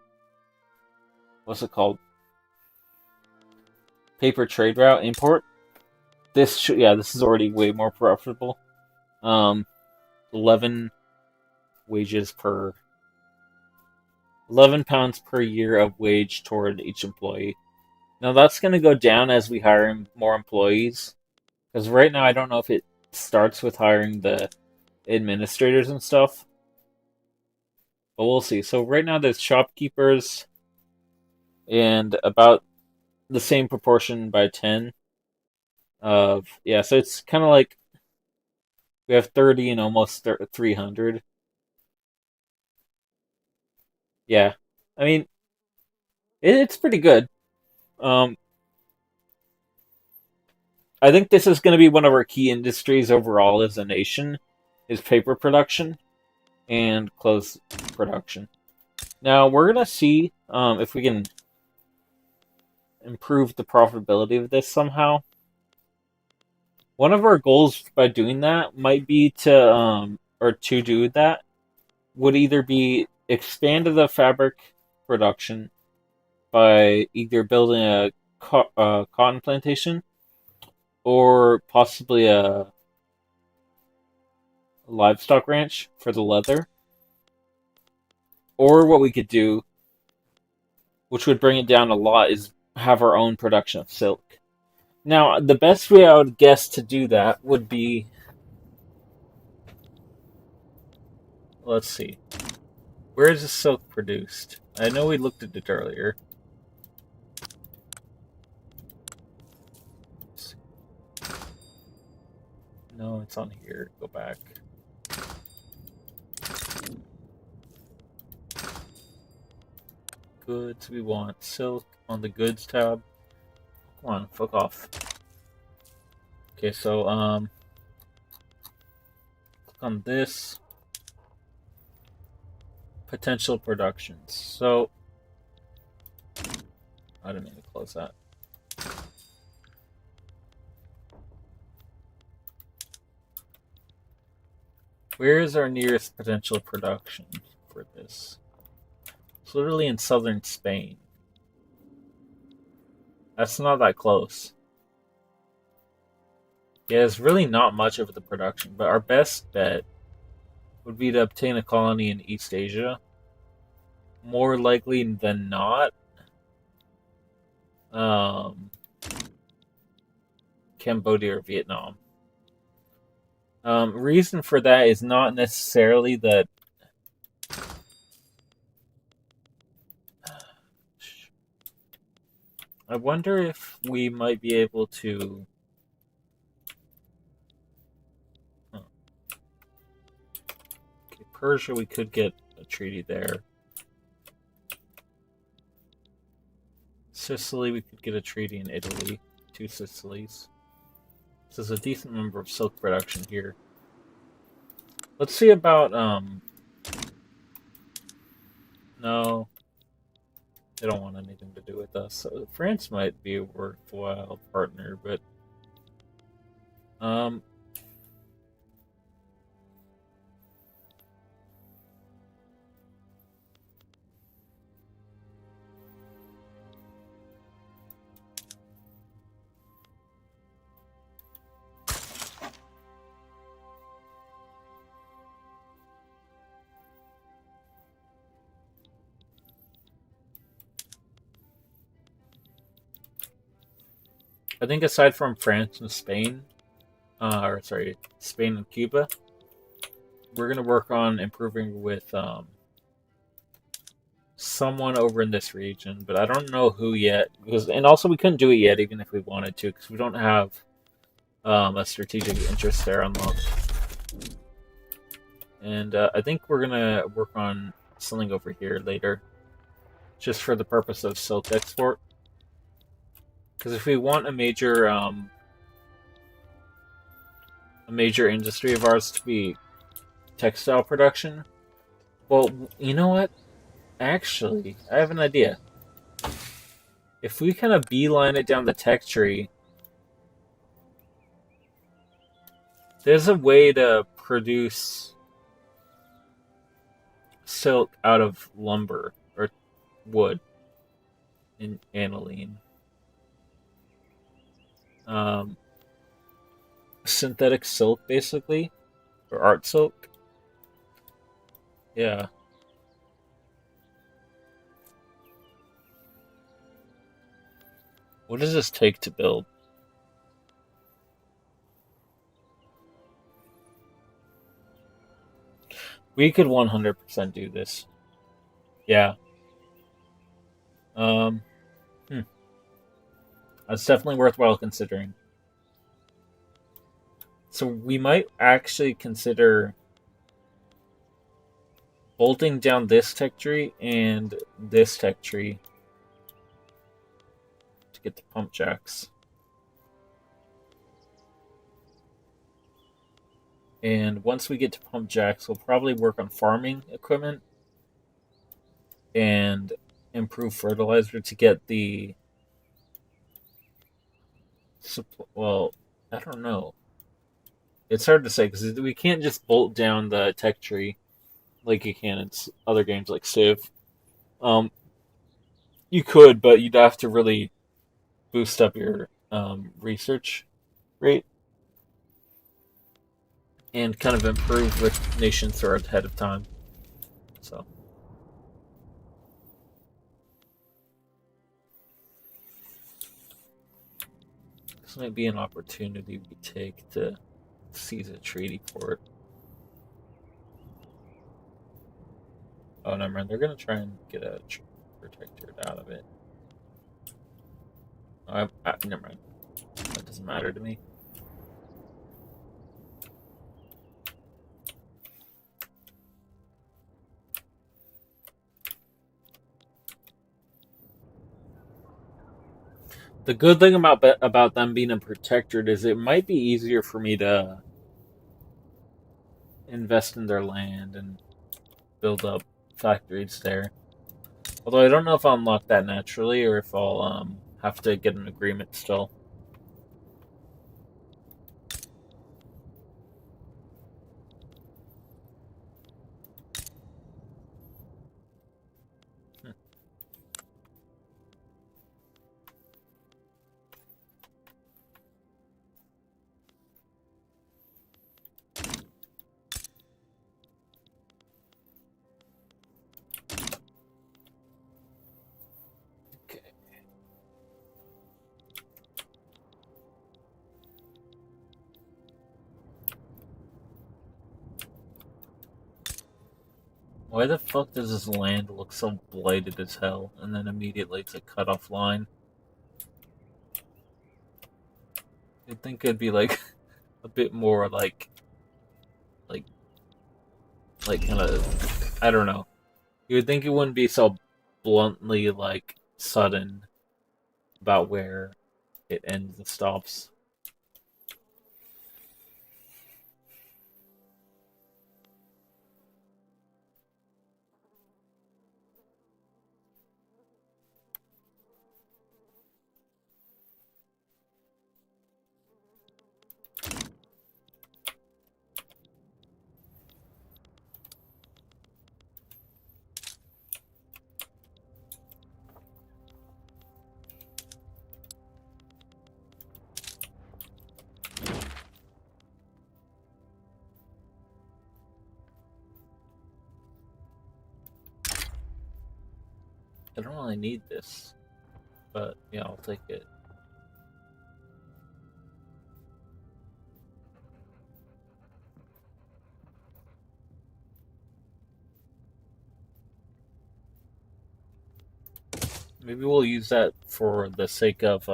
what's it called? Paper trade route import. This is already way more profitable. 11 wages per £11 per year of wage toward each employee. Now that's going to go down as we hire more employees. Because right now I don't know if it starts with hiring the administrators and stuff. But we'll see. So right now there's shopkeepers and about the same proportion by 10 of, yeah, so it's kind of like we have 30 and almost 300. Yeah. I mean, it's pretty good. Um, I think this is going to be one of our key industries overall as a nation, is paper production and clothes production. Now we're gonna see if we can improve the profitability of this somehow. One of our goals by doing that might be to or to do that would either be expand the fabric production by either building a cotton plantation or possibly a livestock ranch for the leather. Or what we could do, which would bring it down a lot, is have our own production of silk. Now, the best way I would guess to do that would be, let's see, where is the silk produced? I know we looked at it earlier. No, it's on here. Go back. Goods, we want silk on the goods tab. Come on, fuck off. Okay, so, click on this. Potential productions. So, I didn't mean to close that. Where is our nearest potential production for this? It's literally in southern Spain. That's not that close. Yeah, it's really not much of the production, but our best bet would be to obtain a colony in East Asia. More likely than not, Cambodia or Vietnam. Reason for that is not necessarily that. I wonder if we might be able to. Huh. Okay, Persia, we could get a treaty there. Sicily, we could get a treaty in Italy. 2 Sicilies. So there's a decent number of silk production here. Let's see about, no. They don't want anything to do with us. So France might be a worthwhile partner, but, I think aside from France and Spain, Spain and Cuba, we're gonna work on improving with someone over in this region, but I don't know who yet. And also we couldn't do it yet, even if we wanted to, because we don't have a strategic interest there unlocked. And I think we're gonna work on something over here later, just for the purpose of silk export. Because if we want a major industry of ours to be textile production, well, you know what? Actually, I have an idea. If we kind of beeline it down the tech tree, there's a way to produce silk out of lumber or wood in aniline. Synthetic silk, basically, or art silk. Yeah. What does this take to build? We could 100% do this. Yeah. Um, That's definitely worthwhile considering. So we might actually consider bolting down this tech tree and this tech tree to get the pump jacks. And once we get to pump jacks, we'll probably work on farming equipment and improve fertilizer to get the. Well, I don't know. It's hard to say because we can't just bolt down the tech tree like you can in other games like Civ. Um, you could, but you'd have to really boost up your research rate and kind of improve with nations who are ahead of time. So this might be an opportunity we take to seize a treaty port. Oh, never mind. They're gonna try and get a protectorate out of it. Never mind. That doesn't matter to me. The good thing about them being a protectorate is it might be easier for me to invest in their land and build up factories there. Although I don't know if I'll unlock that naturally or if I'll have to get an agreement still. Okay. Why the fuck does this land look so blighted as hell? And then immediately it's a cutoff line. You'd think it'd be like a bit more like kind of, I don't know. You would think it wouldn't be so bluntly like sudden about where it ends and stops. I don't really need this, but yeah, I'll take it. Maybe we'll use that for the sake of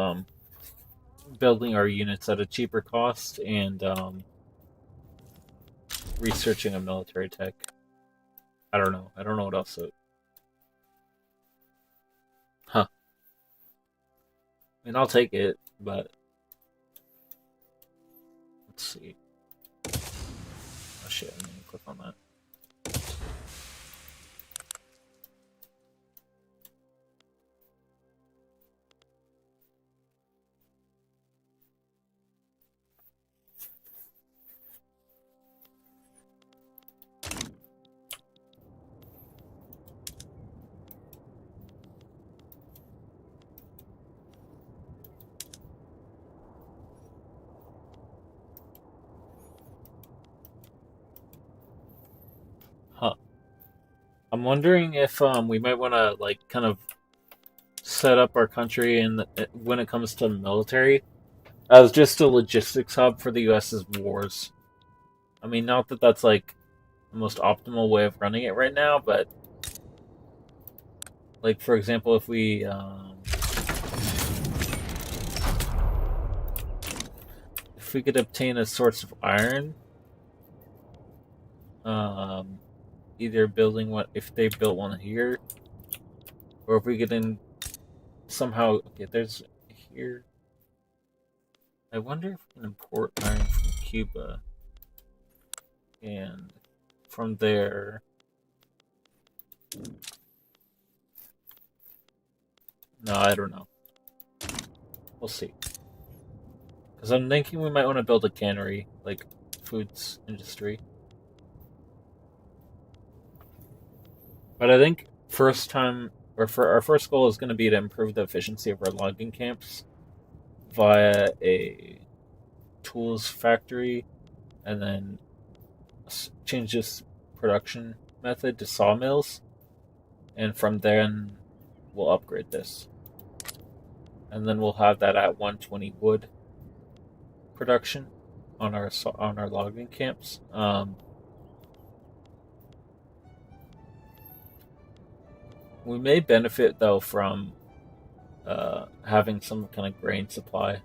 building our units at a cheaper cost and researching a military tech. I don't know. I don't know what else. Huh. I mean, I'll take it, but let's see. Oh shit! I'm gonna click on that. Huh. I'm wondering if we might want to like kind of set up our country and when it comes to military as just a logistics hub for the U.S.'s wars. I mean, not that that's like the most optimal way of running it right now, but like for example, if we could obtain a source of iron, um, either building one if they built one here, or if we could then somehow okay, there's here. I wonder if we can import iron from Cuba and from there. No, I don't know. We'll see. Because I'm thinking we might want to build a cannery, like foods industry. But I think first time, or for our first goal is going to be to improve the efficiency of our logging camps via a tools factory, and then change this production method to sawmills, and from then we'll upgrade this, and then we'll have that at 120 wood production on our logging camps. We may benefit though from having some kind of grain supply.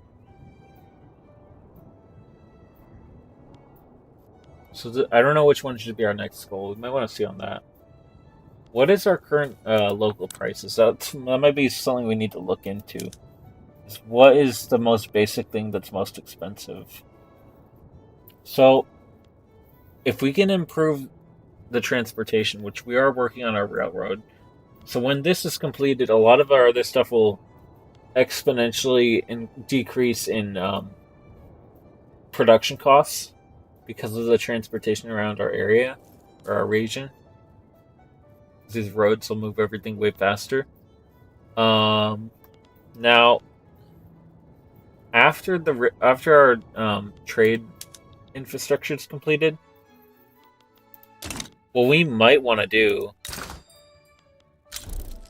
So I don't know which one should be our next goal. We might want to see on that. What is our current local prices? That might be something we need to look into. What is the most basic thing that's most expensive? So, if we can improve the transportation, which we are working on our railroad, so when this is completed, a lot of our other stuff will exponentially decrease in production costs because of the transportation around our area or our region. These roads will move everything way faster. Now, after our trade infrastructure is completed, what we might want to do,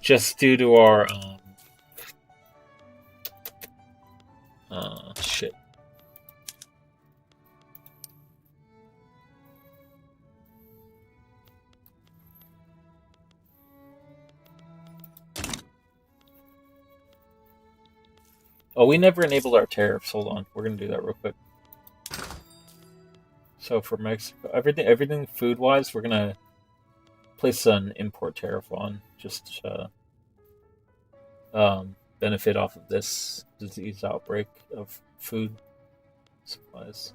just due to our shit. Oh, we never enabled our tariffs. Hold on, we're gonna do that real quick. So for Mexico, everything food wise, we're gonna place an import tariff on just to benefit off of this disease outbreak of food supplies.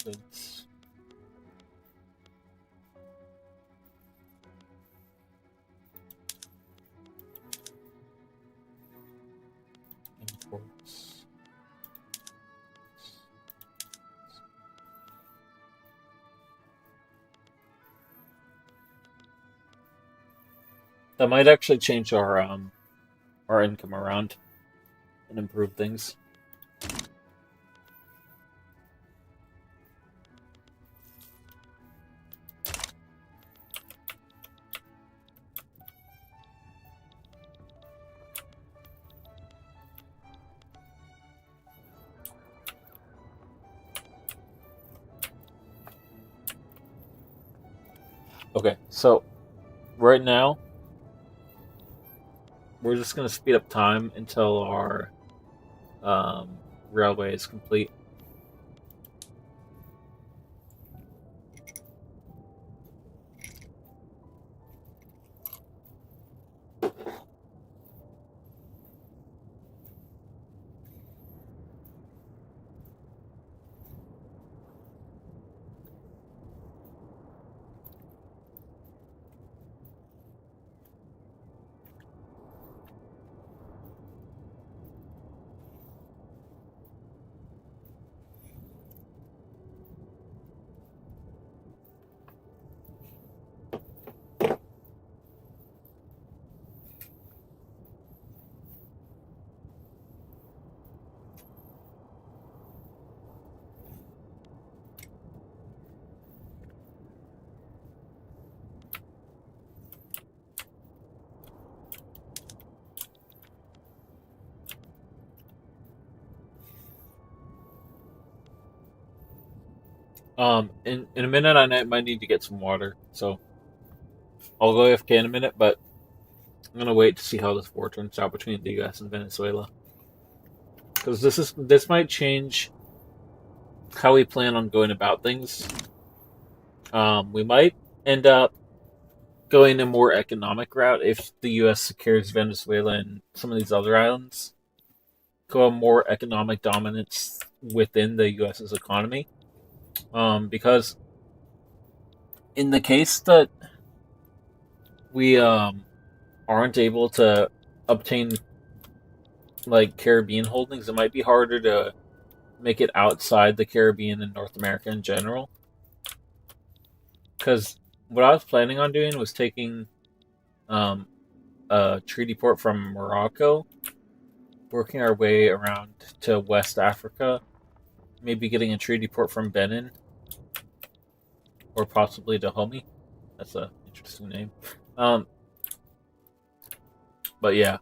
Goods. Imports. That might actually change our income around and improve things. Okay, so right now we're just gonna speed up time until our railway is complete. In a minute, I might need to get some water, so I'll go AFK in a minute. But I'm gonna wait to see how this war turns out between the U.S. and Venezuela, because this might change how we plan on going about things. We might end up going a more economic route if the U.S. secures Venezuela and some of these other islands. Go a more economic dominance within the U.S.'s economy, because in the case that we aren't able to obtain like Caribbean holdings, it might be harder to make it outside the Caribbean and North America in general. Because what I was planning on doing was taking um, a treaty port from Morocco, working our way around to West Africa, maybe getting a treaty port from Benin, or possibly Dahomey. That's an interesting name. Um, but yeah,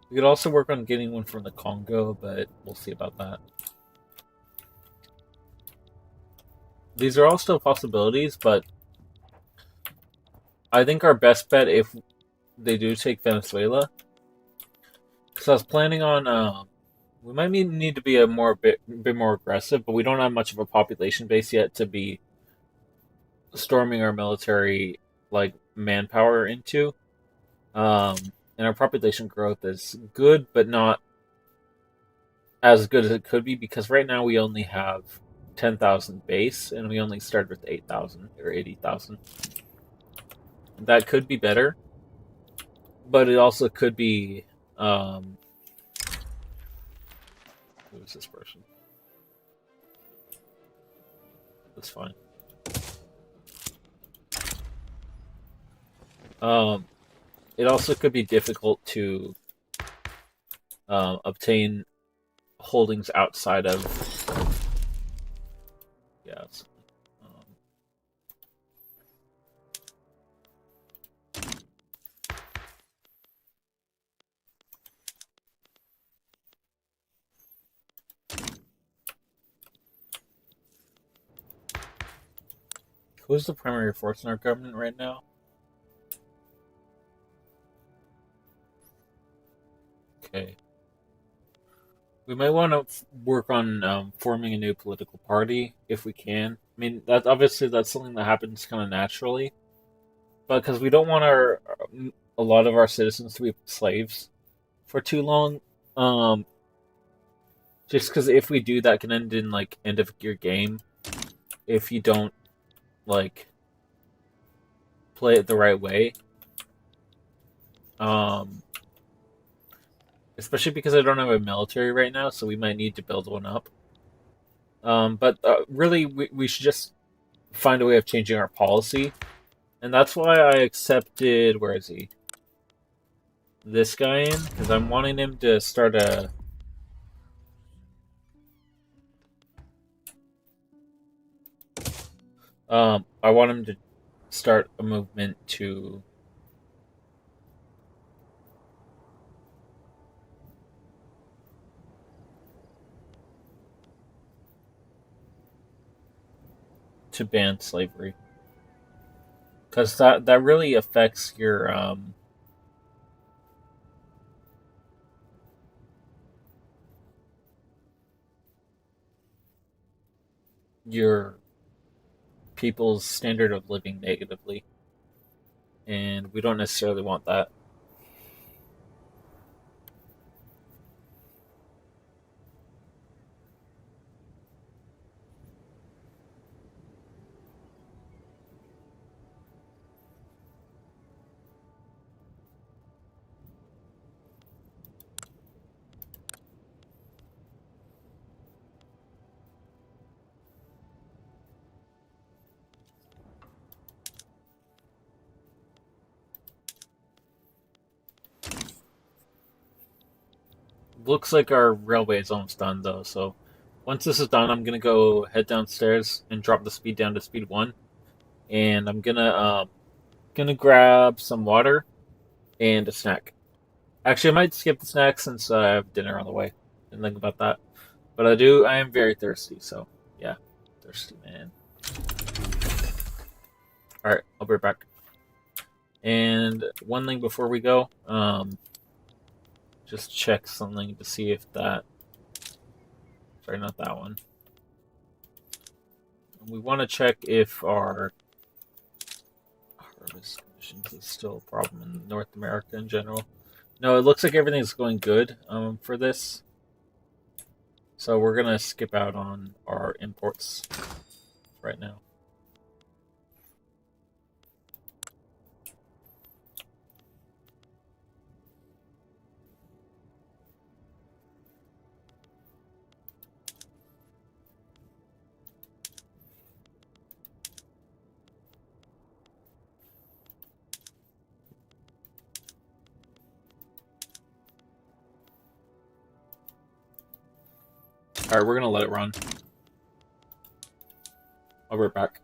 we could also work on getting one from the Congo, but we'll see about that. These are all still possibilities, but I think our best bet if they do take Venezuela, because I was planning on we might need to be a bit more aggressive, but we don't have much of a population base yet to be storming our military like manpower into. Um, and our population growth is good, but not as good as it could be because right now we only have 10,000 base, and we only started with 8,000 or 80,000. That could be better, but it also could be. Who is this person? That's fine. Um, it also could be difficult to obtain holdings outside of. Yeah. Who's the primary force in our government right now? Okay. We might want to work on forming a new political party if we can. I mean, that's something that happens kind of naturally, but because we don't want a lot of our citizens to be slaves for too long. Um, just because if we do, that can end in like end of your game if you don't like play it the right way. Um, Especially because I don't have a military right now, so we might need to build one up. But really, we should just find a way of changing our policy, and that's why I accepted. Where is he? This guy in because I'm wanting him to start a. I want him to start a movement to ban slavery because that really affects your people's standard of living negatively, and we don't necessarily want that. Looks like our railway is almost done though, so once this is done, I'm gonna go head downstairs and drop the speed down to speed 1, and I'm gonna grab some water and a snack. Actually, I might skip the snack since I have dinner on the way. Didn't think about that, but I am very thirsty, so yeah. Thirsty man. Alright, I'll be right back. And one thing before we go, just check something to see if that... Sorry, not that one. We want to check if our harvest conditions is still a problem in North America in general. No, it looks like everything's going good for this. So we're going to skip out on our imports right now. Alright, we're going to let it run. I'll be right back.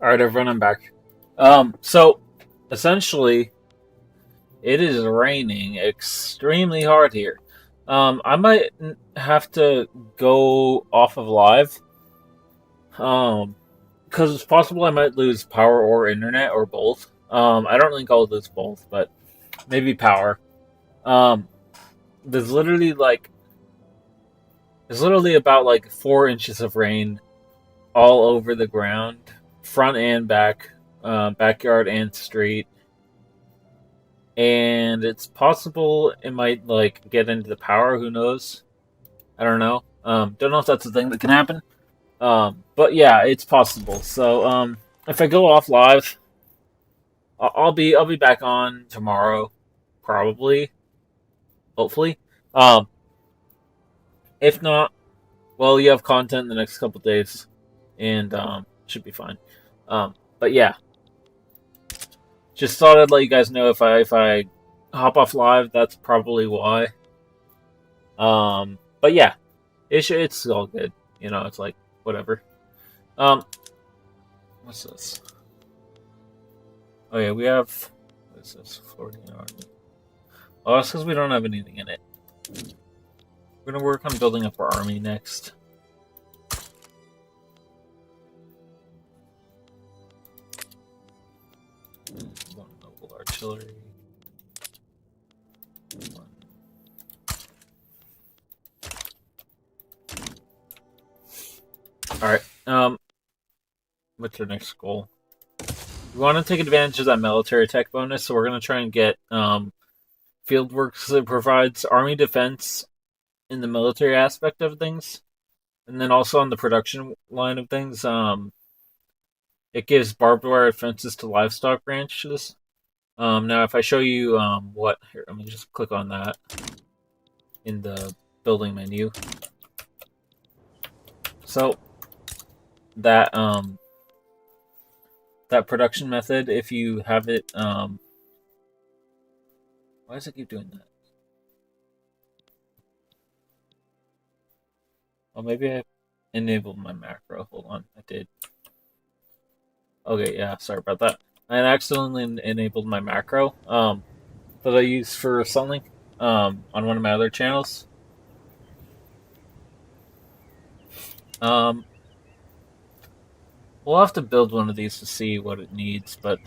Alright, everyone, I'm back. So, essentially, it is raining extremely hard here. I might have to go off of live. Because it's possible I might lose power or internet or both. I don't think I'll lose both, but maybe power. Um, there's literally about like 4 inches of rain all over the ground, front and back, backyard and street. And it's possible it might like get into the power. Who knows? I don't know. Don't know if that's a thing that can happen. But yeah, it's possible. So if I go off live, I'll be back on tomorrow, probably, hopefully. Um, if not, well, you have content in the next couple days, and should be fine. But yeah, just thought I'd let you guys know if I hop off live, that's probably why. But yeah, it's all good. You know, it's like whatever. What's this? Oh yeah, we have. What is this? Florida Army. Oh, that's because we don't have anything in it. We're gonna work on building up our army next. One noble artillery. Alright, what's our next goal? We want to take advantage of that military tech bonus, so we're going to try and get Fieldworks that provides army defense in the military aspect of things. And then also on the production line of things, it gives barbed wire fences to livestock ranches. Now, if I show you what... Here, let me just click on that in the building menu. So, that production method, if you have it... why does it keep doing that? Oh, maybe I enabled my macro. Hold on, I did. Okay, yeah, sorry about that. I accidentally enabled my macro that I use for something on one of my other channels. We'll have to build one of these to see what it needs, but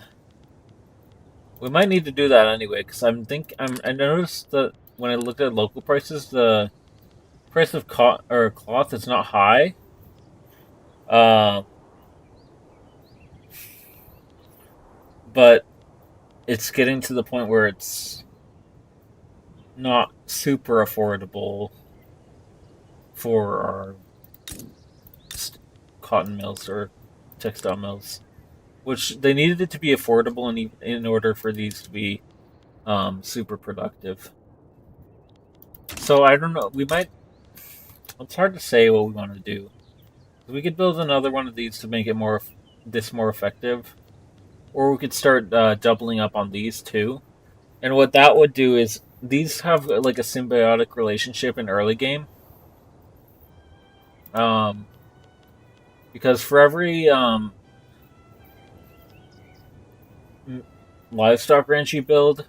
we might need to do that anyway. Because I noticed that when I looked at local prices, the price of cloth is not high. But it's getting to the point where it's not super affordable for our cotton mills or textile mills, which they needed it to be affordable in order for these to be super productive. So I don't know. We might. It's hard to say what we want to do. We could build another one of these to make it more effective, or we could start doubling up on these too. And what that would do is these have like a symbiotic relationship in early game. Because for every livestock ranch you build,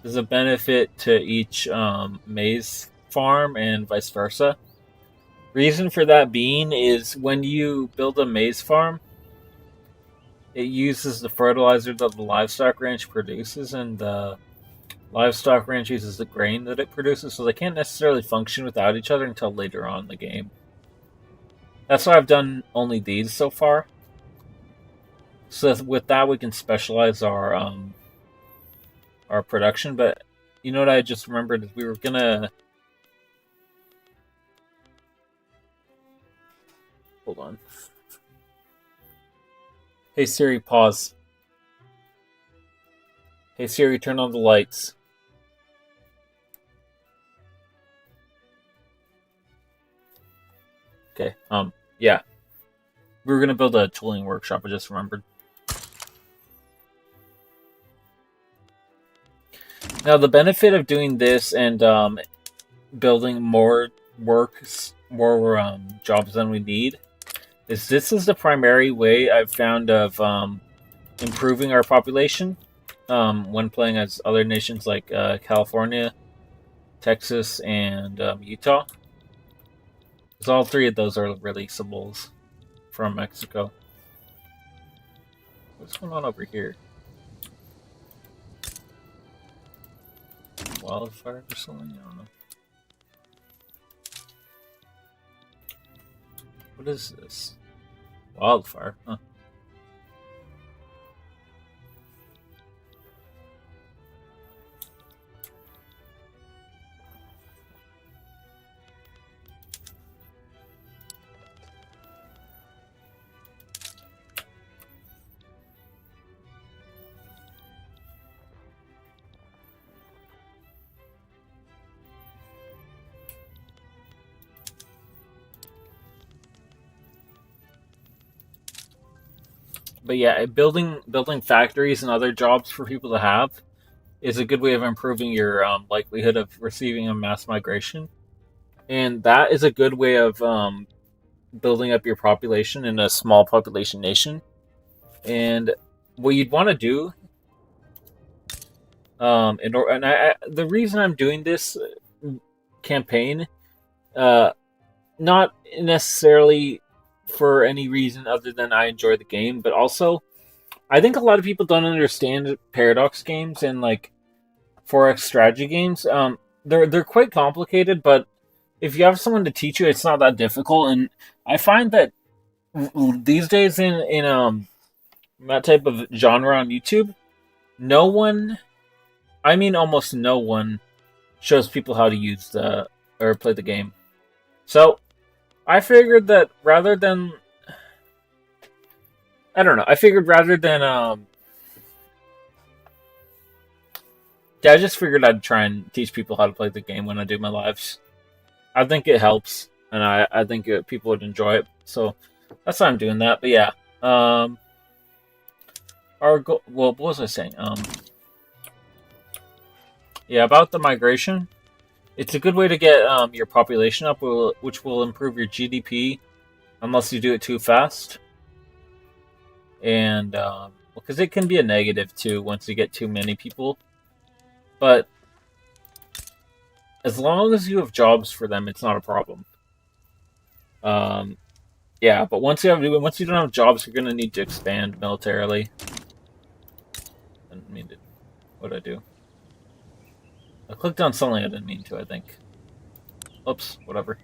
there's a benefit to each maize farm and vice versa. Reason for that being is when you build a maize farm, it uses the fertilizer that the livestock ranch produces, and the livestock ranch uses the grain that it produces, so they can't necessarily function without each other until later on in the game. That's why I've done only these so far. So with that, we can specialize our production. But you know what I just remembered is we were gonna... Hold on. Hey Siri, pause. Hey Siri, turn on the lights. Okay, yeah. We were gonna build a tooling workshop, I just remembered. Now, the benefit of doing this and building more jobs than we need This is the primary way I've found of improving our population when playing as other nations like California, Texas, and Utah. Because all three of those are releasables from Mexico. What's going on over here? Wildfire or something? I don't know. What is this? Wildfire? Huh. But yeah, building factories and other jobs for people to have is a good way of improving your likelihood of receiving a mass migration, and that is a good way of building up your population in a small population nation. And what you'd want to do, the reason I'm doing this campaign, not necessarily for any reason other than I enjoy the game, but also I think a lot of people don't understand paradox games and like forex strategy games. They're quite complicated, but if you have someone to teach you, it's not that difficult. And I find that these days in that type of genre on YouTube, no one, I mean almost no one, shows people how to use the or play the game. So I figured that rather than I don't know, I figured rather than yeah, I just figured I'd try and teach people how to play the game when I do my lives. I think it helps, and I think people would enjoy it. So that's why I'm doing that. But yeah, our goal. Well, what was I saying? Yeah, about the migration. It's a good way to get your population up, which will improve your GDP, unless you do it too fast. And because it can be a negative too once you get too many people. But as long as you have jobs for them, it's not a problem. Yeah, but once you don't have jobs, you're gonna need to expand militarily. I didn't mean to. What did I do? I clicked on something I didn't mean to. I think. Oops. Whatever.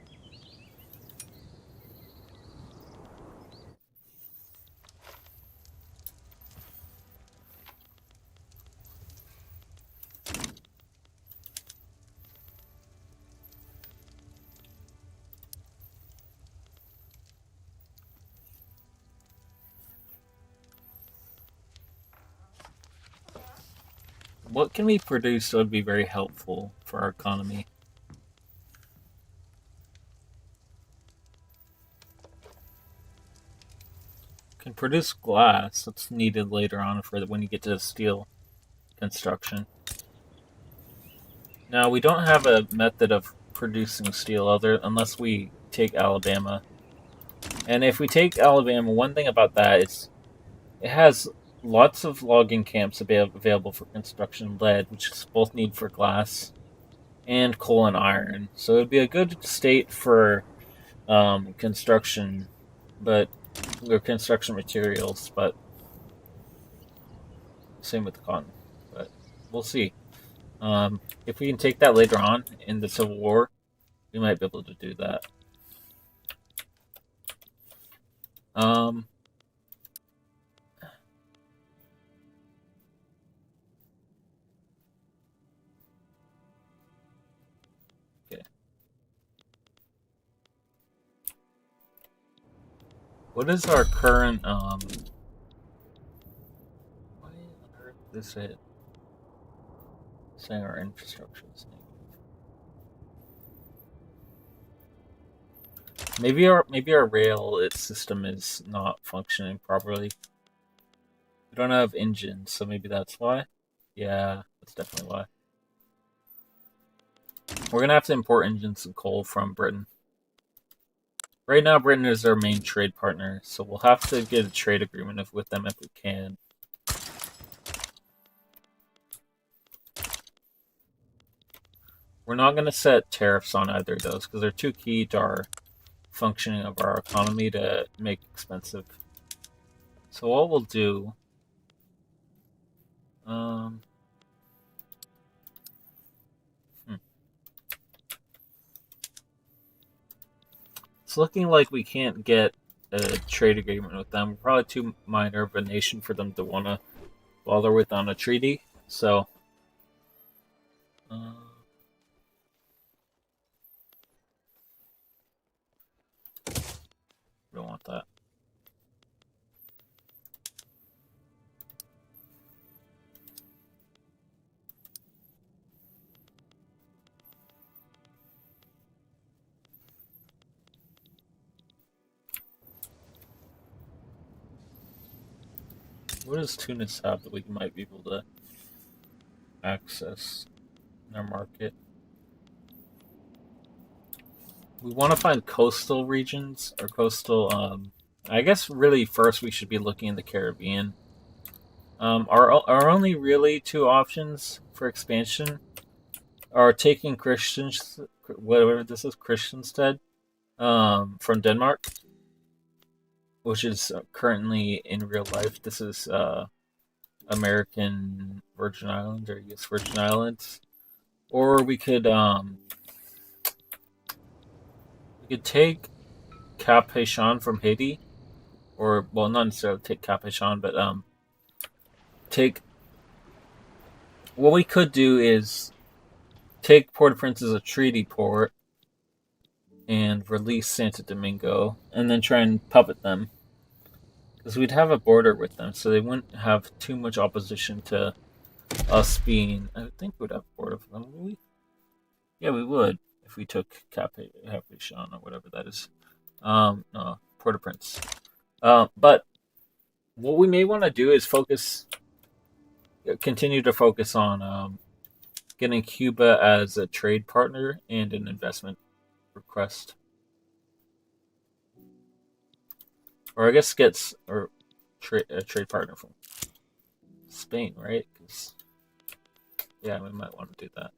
What can we produce that would be very helpful for our economy? Can produce glass that's needed later on for when you get to steel construction. Now we don't have a method of producing steel unless we take Alabama. And if we take Alabama, one thing about that is it has lots of logging camps available for construction, lead, which is both need for glass, and coal and iron. So it'd be a good state for construction, but or construction materials. But same with the cotton. But we'll see. If we can take that later on in the Civil War, we might be able to do that. Okay. What is our current why on earth is it saying our infrastructure is negative? Maybe our rail system is not functioning properly. We don't have engines, so maybe that's why. Yeah, that's definitely why. We're gonna have to import engines and coal from Britain. Right now, Britain is our main trade partner, so we'll have to get a trade agreement with them if we can. We're not going to set tariffs on either of those because they're too key to our functioning of our economy to make expensive. So what we'll do, um, hmm. It's looking like we can't get a trade agreement with them. We're probably too minor of a nation for them to want to bother with on a treaty. So, uh, we don't want that. What does Tunis have that we might be able to access in our market? We want to find coastal regions or coastal. I guess really first we should be looking in the Caribbean. Our only really two options for expansion are taking Christians, whatever this is, Christianstead, from Denmark, which is currently in real life. This is American Virgin Islands or U.S. Virgin Islands, or we could take Cap Haitian from Haiti, or well, not necessarily take Cap Haitian, but take. What we could do is take Port-au-Prince as a treaty port and release Santo Domingo, and then try and puppet them because we'd have a border with them, so they wouldn't have too much opposition to us being. I think we'd have a border with them. Would we? Yeah, we would if we took Capitan or whatever that is. No, Port-au-Prince. But what we may want to do is continue to focus on getting Cuba as a trade partner and an investment request, or I guess a trade partner from Spain, right? 'Cause, yeah, we might want to do that.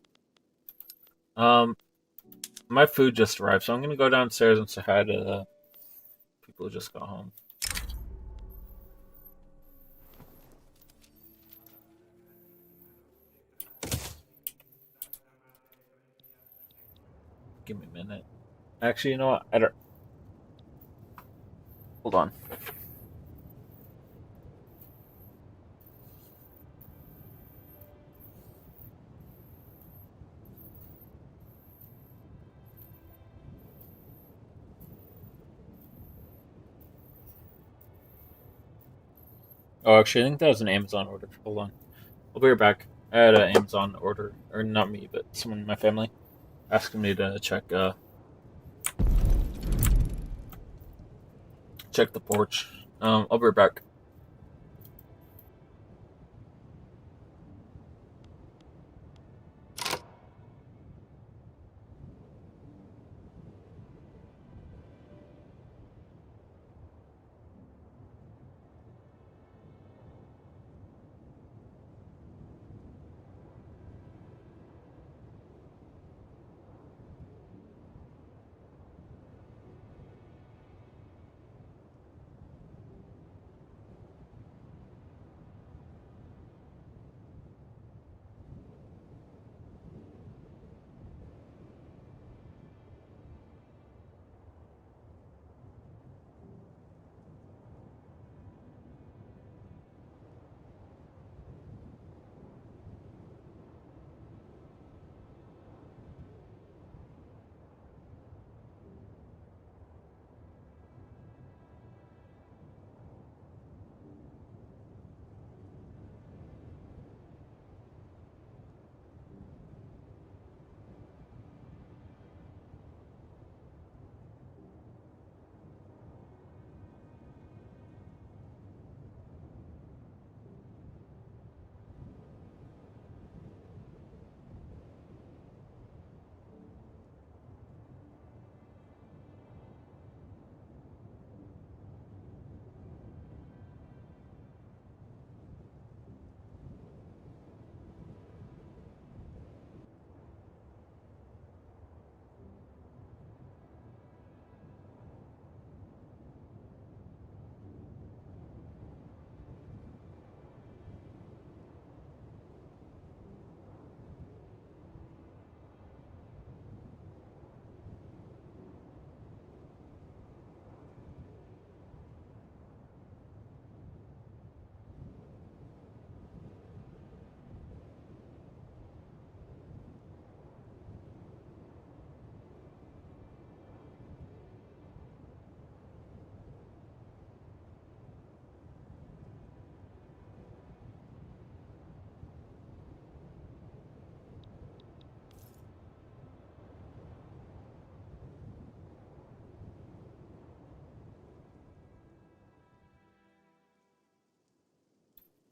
My food just arrived, so I'm gonna go downstairs and say hi to the people who just got home. Give me a minute. Actually, you know what? I don't. Hold on. Oh, actually, I think that was an Amazon order. Hold on. I'll be right back. I had an Amazon order, or not me, but someone in my family asking me to check the porch. I'll be right back.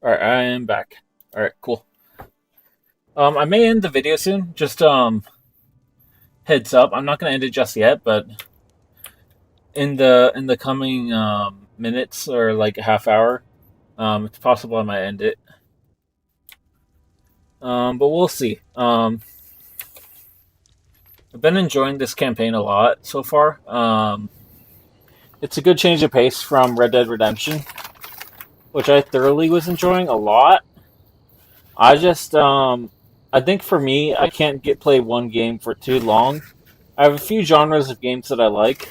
Alright, I am back. Alright, cool. I may end the video soon. Just heads up. I'm not gonna end it just yet, but in the coming minutes or like a half hour, it's possible I might end it. But we'll see. I've been enjoying this campaign a lot so far. It's a good change of pace from Red Dead Redemption, which I thoroughly was enjoying a lot. I just, I think for me, I can't play one game for too long. I have a few genres of games that I like,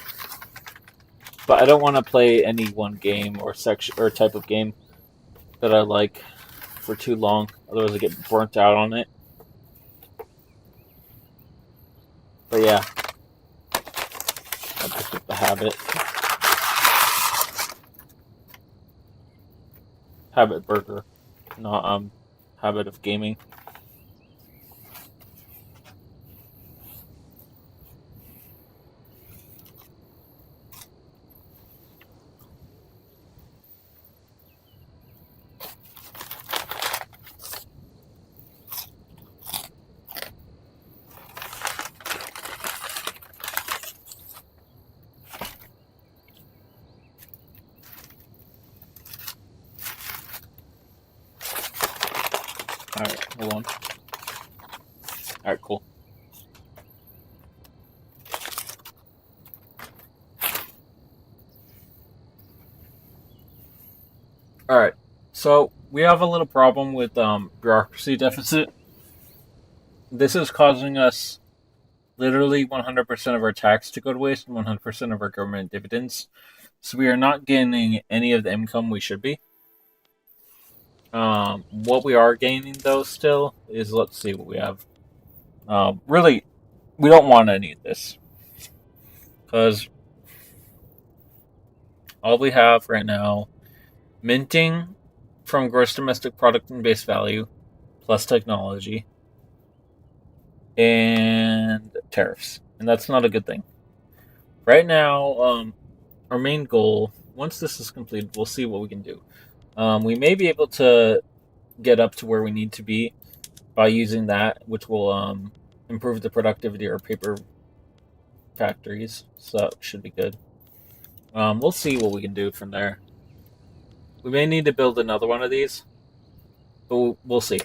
but I don't want to play any one game or section or type of game that I like for too long. Otherwise, I get burnt out on it. But yeah, I picked up the habit burger, not habit of gaming. Alright, hold on. Alright, cool. Alright, so we have a little problem with bureaucracy deficit. This is causing us literally 100% of our tax to go to waste and 100% of our government dividends. So we are not gaining any of the income we should be. What we are gaining, though, still, is, let's see what we have. Really, we don't want any of this. Because all we have right now, minting from gross domestic product and base value, plus technology, and tariffs. And that's not a good thing. Right now, our main goal, once this is completed, we'll see what we can do. We may be able to get up to where we need to be by using that, which will improve the productivity of our paper factories. So that should be good. We'll see what we can do from there. We may need to build another one of these, but we'll see.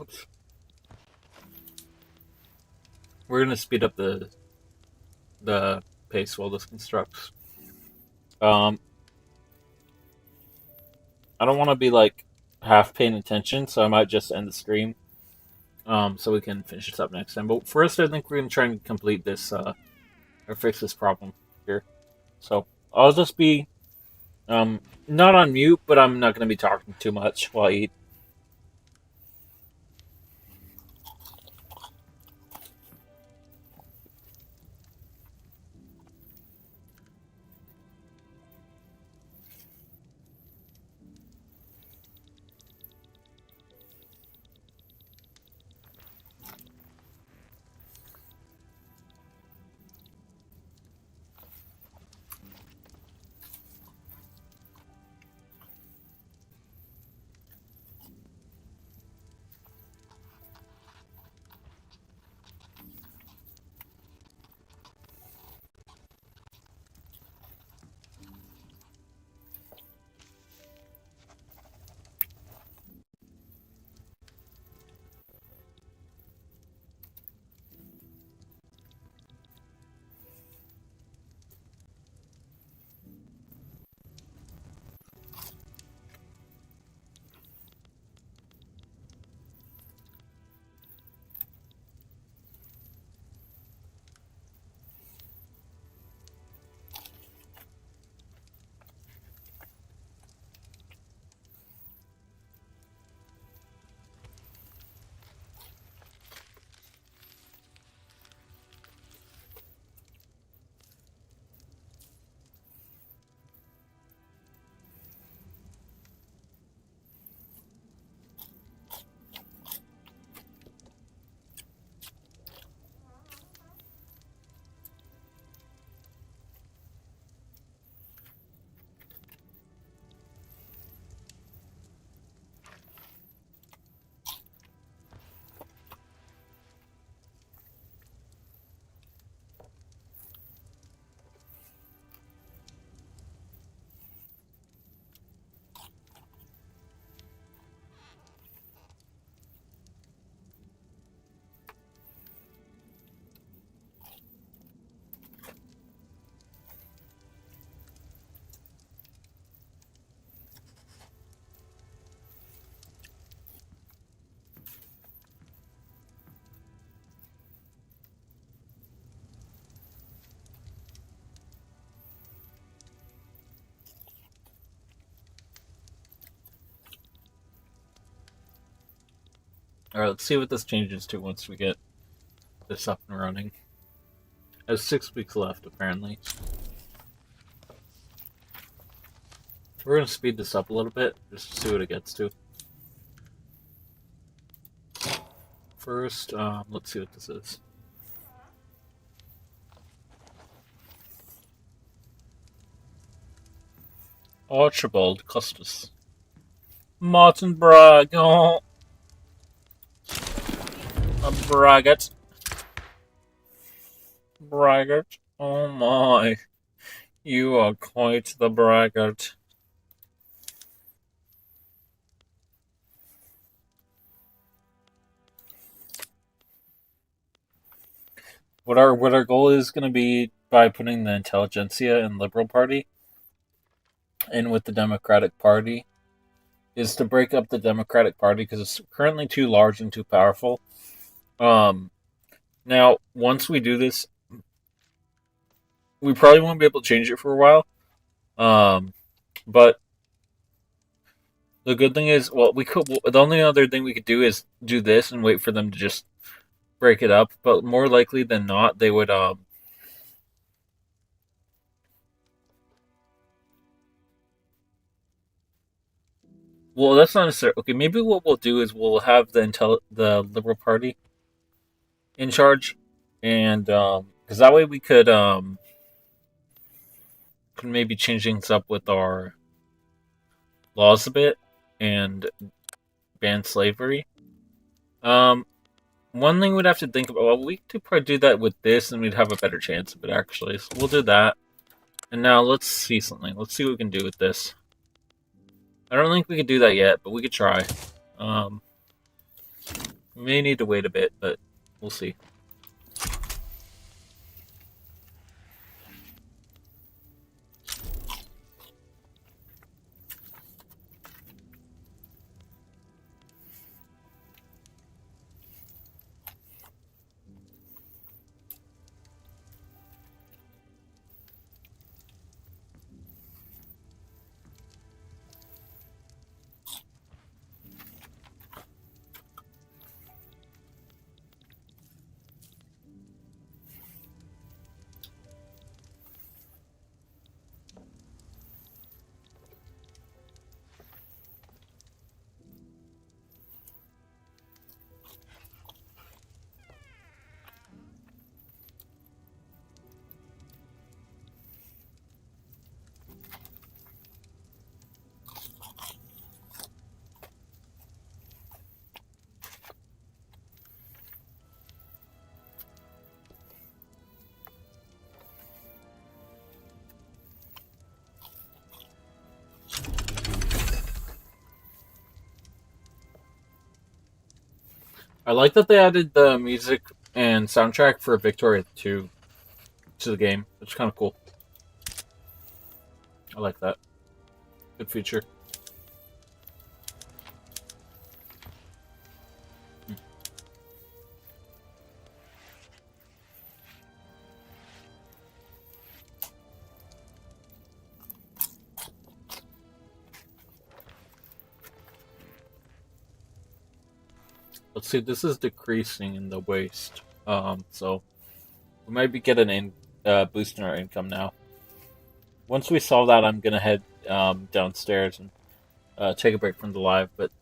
Oops. We're gonna speed up the pace while this constructs. I don't want to be like half paying attention, so I might just end the stream. So we can finish this up next time. But first, I think we're gonna try and complete this or fix this problem here. So I'll just be not on mute, but I'm not gonna be talking too much while I eat. Alright, let's see what this changes to once we get this up and running. It has 6 weeks left, apparently. We're going to speed this up a little bit, just to see what it gets to. First, let's see what this is. Archibald Custis. Martin Bragg. Oh. A braggart. Braggart. Oh my. You are quite the braggart. What our goal is going to be by putting the intelligentsia and Liberal Party in with the Democratic Party is to break up the Democratic Party because it's currently too large and too powerful. Now, once we do this, we probably won't be able to change it for a while. But the good thing is, well, we could. The only other thing we could do is do this and wait for them to just break it up. But more likely than not, they would. Well, that's not necessary. Okay, maybe what we'll do is we'll have the Liberal Party in charge, and because that way we could maybe change things up with our laws a bit and ban slavery. One thing we'd have to think about. Well, we could probably do that with this, and we'd have a better chance of it actually. So we'll do that. And now let's see something. Let's see what we can do with this. I don't think we could do that yet, but we could try. We may need to wait a bit, but we'll see. I like that they added the music and soundtrack for Victoria 2 to the game. It's kind of cool. I like that. Good feature. Let's see, this is decreasing in the waste. So we might be getting boosting our income now. Once we solve that, I'm gonna head downstairs and take a break from the live, but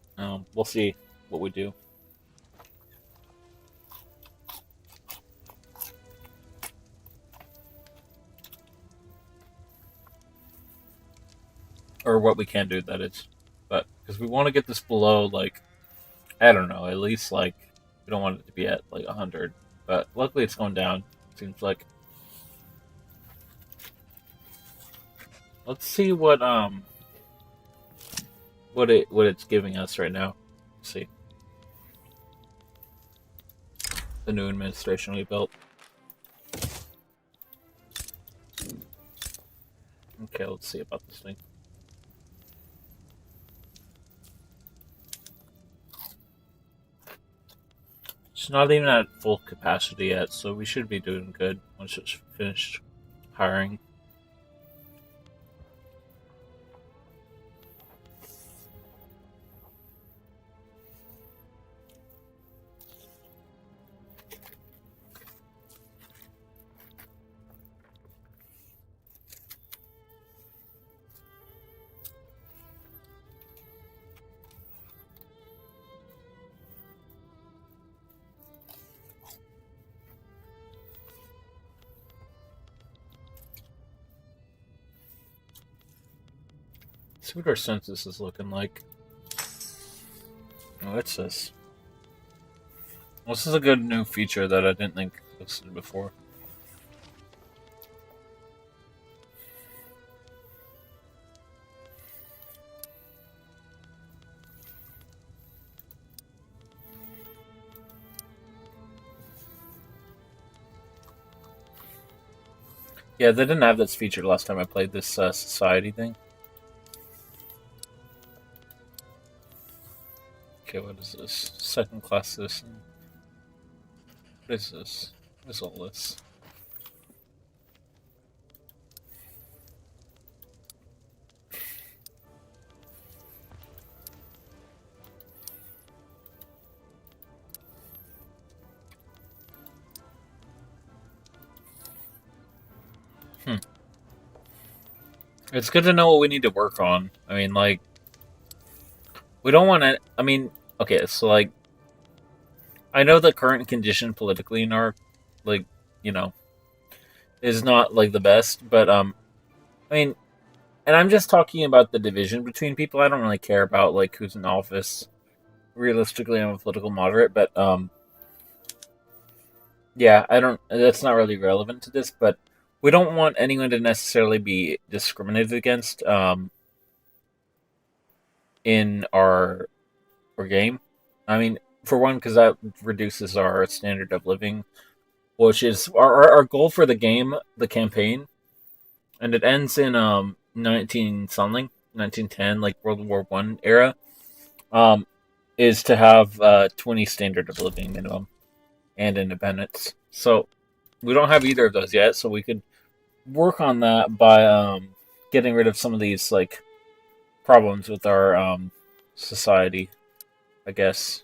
we'll see what we do. Or what we can do, that is. But, because we want to get this below, like, I don't know, at least, like, we don't want it to be at, like, 100. But luckily it's going down, it seems like. Let's see what it's giving us right now. Let's see. The new administration we built. Okay, let's see about this thing. It's not even at full capacity yet, so we should be doing good once it's finished hiring. Let's see what our census is looking like. Oh, what's this? Well, this is a good new feature that I didn't think existed before. Yeah, they didn't have this feature last time I played this society thing. Okay, what is this? Second class citizen. What is this? What is all this? It's good to know what we need to work on. I mean, like, we don't want to. I mean, okay, so, like, I know the current condition politically in our, like, you know, is not, like, the best, but, I mean, and I'm just talking about the division between people. I don't really care about, like, who's in office. Realistically, I'm a political moderate, but, yeah, I don't. That's not really relevant to this, but we don't want anyone to necessarily be discriminated against in our game. I mean, for one, because that reduces our standard of living, which is our goal for the game, the campaign, and it ends in 19 something, 1910, like World War I era. Um, is to have 20 standard of living minimum and independence. So we don't have either of those yet, so we could work on that by getting rid of some of these like problems with our society. I guess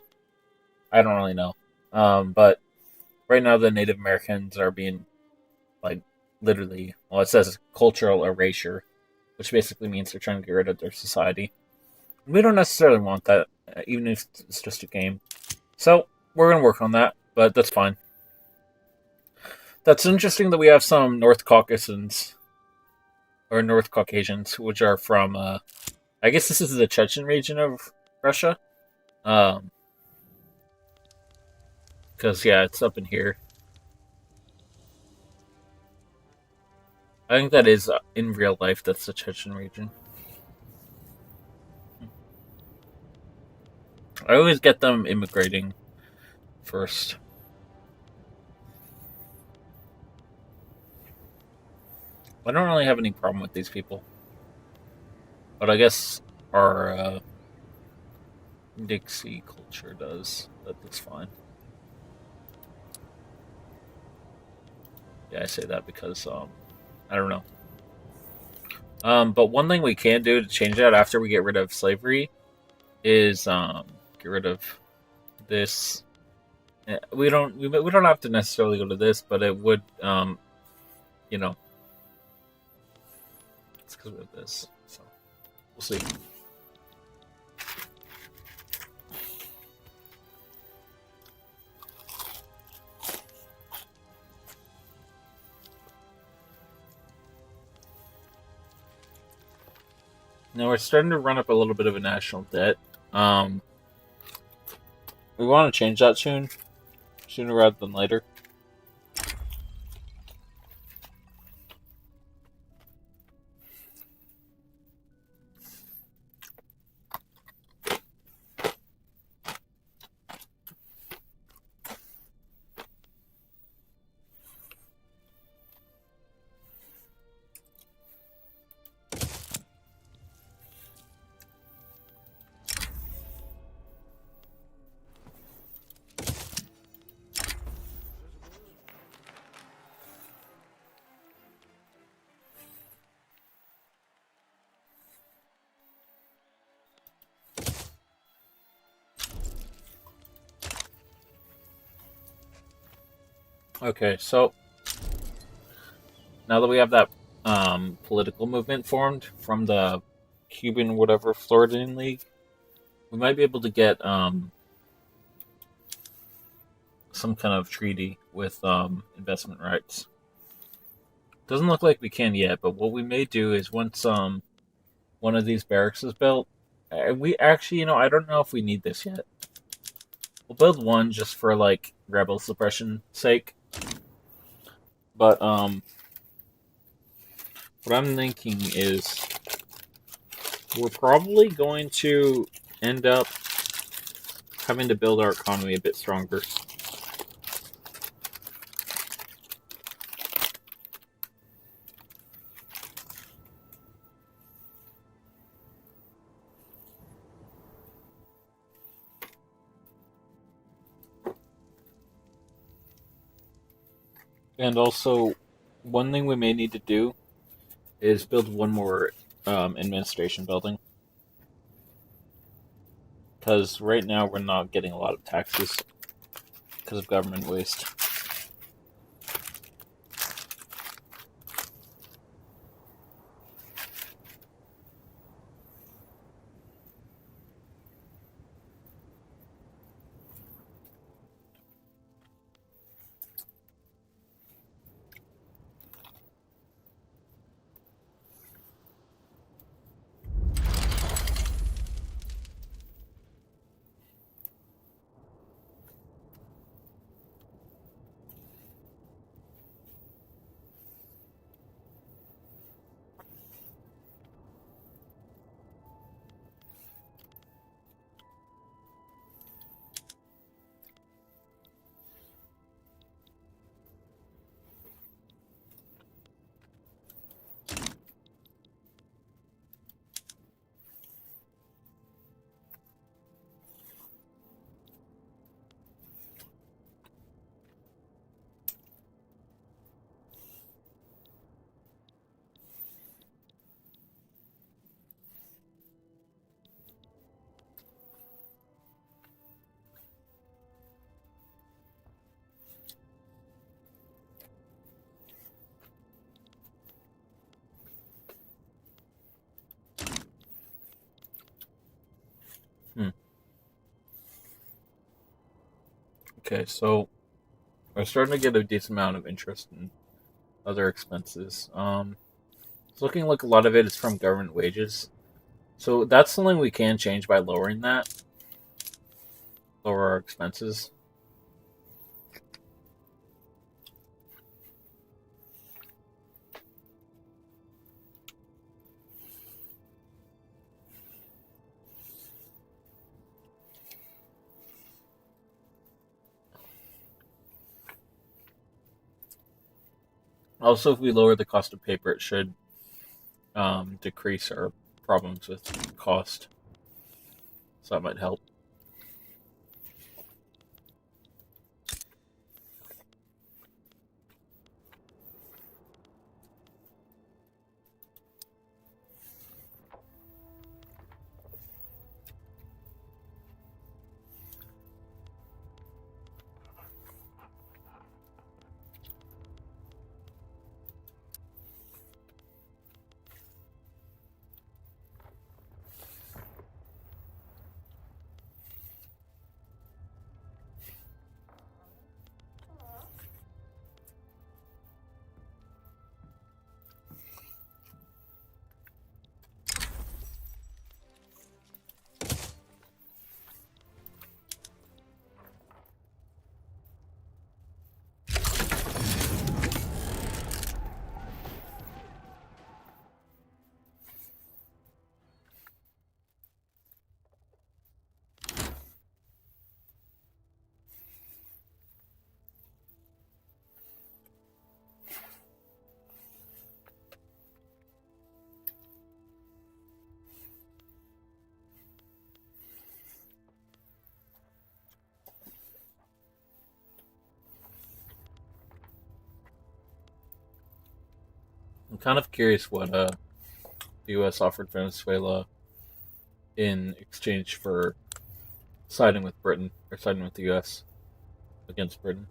I don't really know, but right now the Native Americans are being like literally. Well, it says cultural erasure, which basically means they're trying to get rid of their society. We don't necessarily want that, even if it's just a game. So we're gonna work on that, but that's fine. That's interesting that we have some North Caucasians or North Caucasians, which are from. I guess this is the Chechen region of Russia. Um, because yeah, it's up in here. I think that is in real life. That's the Chechen region. I always get them immigrating first. I don't really have any problem with these people, but I guess our Dixie culture does. That's fine. Yeah, I say that because I don't know. But one thing we can do to change that after we get rid of slavery is get rid of this. We don't have to necessarily go to this, but it would you know, it's because of this. So we'll see. Now we're starting to run up a little bit of a national debt. We want to change that soon, sooner rather than later. Okay, so now that we have that political movement formed from the Cuban whatever Floridian League, we might be able to get some kind of treaty with investment rights. Doesn't look like we can yet, but what we may do is once one of these barracks is built. We actually, I don't know if we need this yet. We'll build one just for like rebel suppression sake. But what I'm thinking is we're probably going to end up having to build our economy a bit stronger. And also, one thing we may need to do is build one more administration building. Because right now we're not getting a lot of taxes because of government waste. Okay, so we're starting to get a decent amount of interest in other expenses. It's looking like a lot of it is from government wages. So that's something we can change by lowering that. Lower our expenses. Also, if we lower the cost of paper, it should decrease our problems with cost. So that might help. I'm kind of curious what the U.S. offered Venezuela in exchange for siding with Britain or siding with the U.S. against Britain.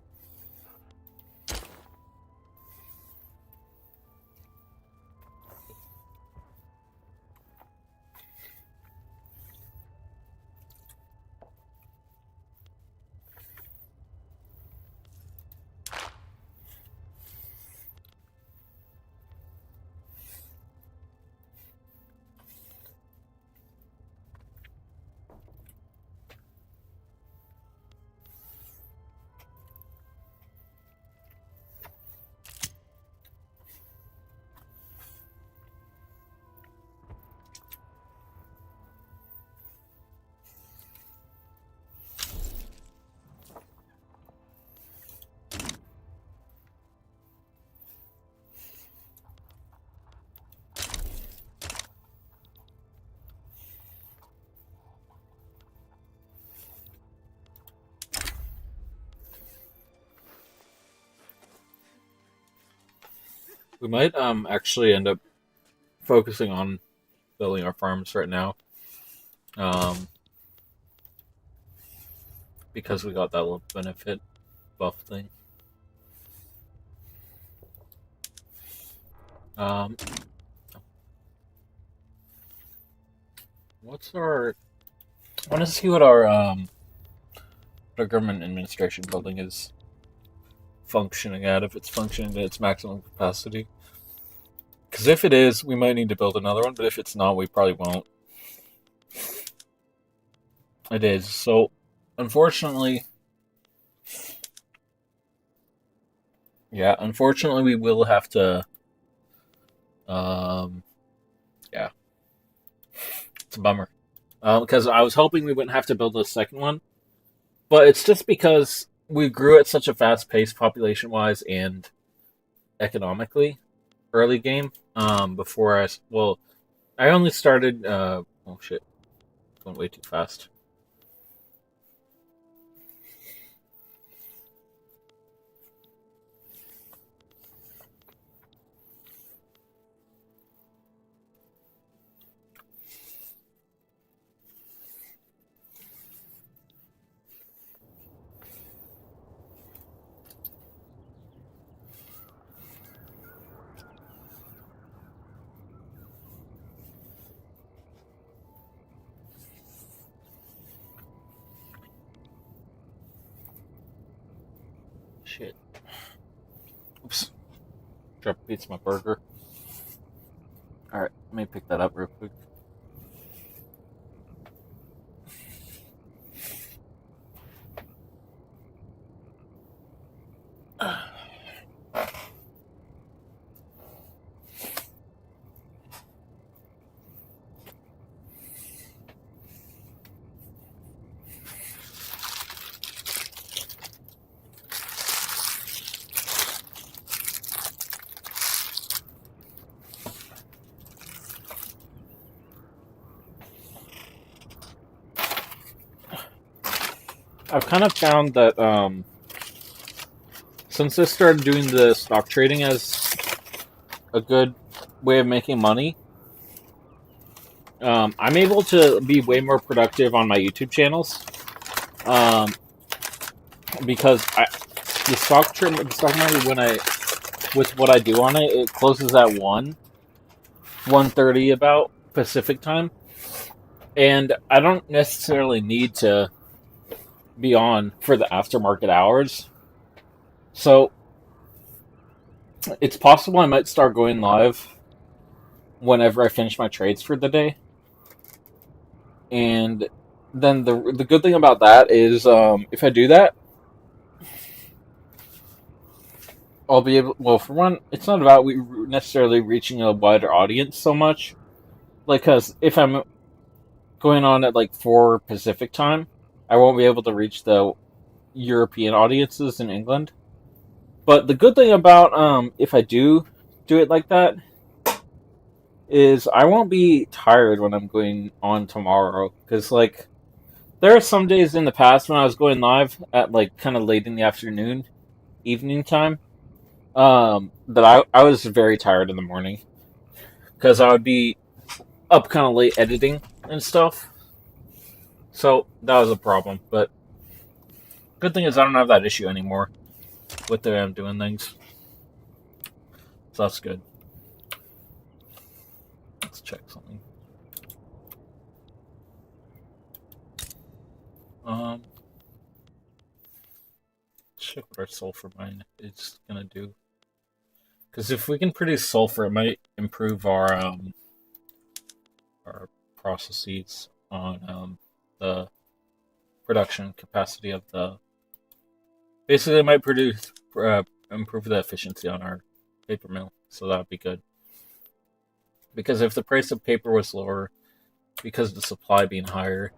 We might actually end up focusing on building our farms right now, um, because we got that little benefit buff thing. Um, what's our? I want to see what our government administration building is functioning at. If it's functioning at its maximum capacity, because if it is, we might need to build another one. But if it's not, we probably won't. It is. So, unfortunately, unfortunately, we will have to. Um, yeah, it's a bummer. Because I was hoping we wouldn't have to build a second one, but it's just because we grew at such a fast pace, population wise and economically, early game. Before I only started. Oh shit, going way too fast. Shit. Oops. Drop a piece of my burger. Alright, let me pick that up real quick. I've kind of found that since I started doing the stock trading as a good way of making money, I'm able to be way more productive on my YouTube channels. Um, because the stock market with what I do on it, it closes at 1:30 about Pacific time, and I don't necessarily need to be on for the aftermarket hours. So it's possible I might start going live whenever I finish my trades for the day. And then the good thing about that is, if I do that, I'll be able. Well, for one, it's not about necessarily reaching a wider audience so much. Like, because if I'm going on at like 4 Pacific time, I won't be able to reach the European audiences in England. But the good thing about if I do it like that is I won't be tired when I'm going on tomorrow. Because like there are some days in the past when I was going live at like kind of late in the afternoon, evening time, that I was very tired in the morning because I would be up kind of late editing and stuff. So that was a problem. But good thing is I don't have that issue anymore with the way I'm doing things. So that's good. Let's check something. Check what our sulfur mine is gonna do. Because if we can produce sulfur, it might improve our processes on the production capacity of the. Basically, it might improve the efficiency on our paper mill, so that would be good. Because if the price of paper was lower, because of the supply being higher,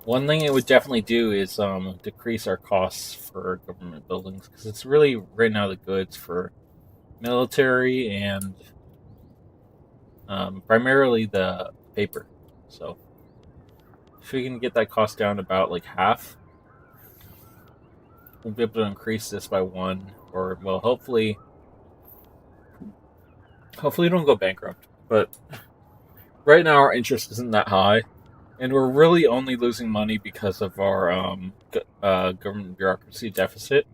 one thing it would definitely do is decrease our costs for government buildings, because it's really right now the goods for military and primarily the paper. So if we can get that cost down about like half, we'll be able to increase this by 1, or well, hopefully Hopefully, we don't go bankrupt. But right now, our interest isn't that high, and we're really only losing money because of our government bureaucracy deficit.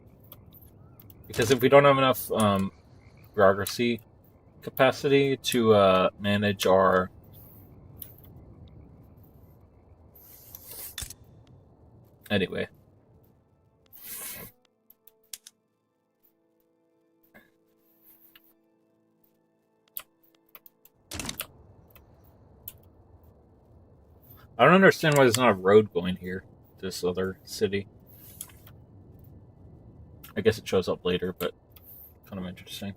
Because if we don't have enough bureaucracy capacity to manage our anyway. I don't understand why there's not a road going here. This other city. I guess it shows up later, but kind of interesting.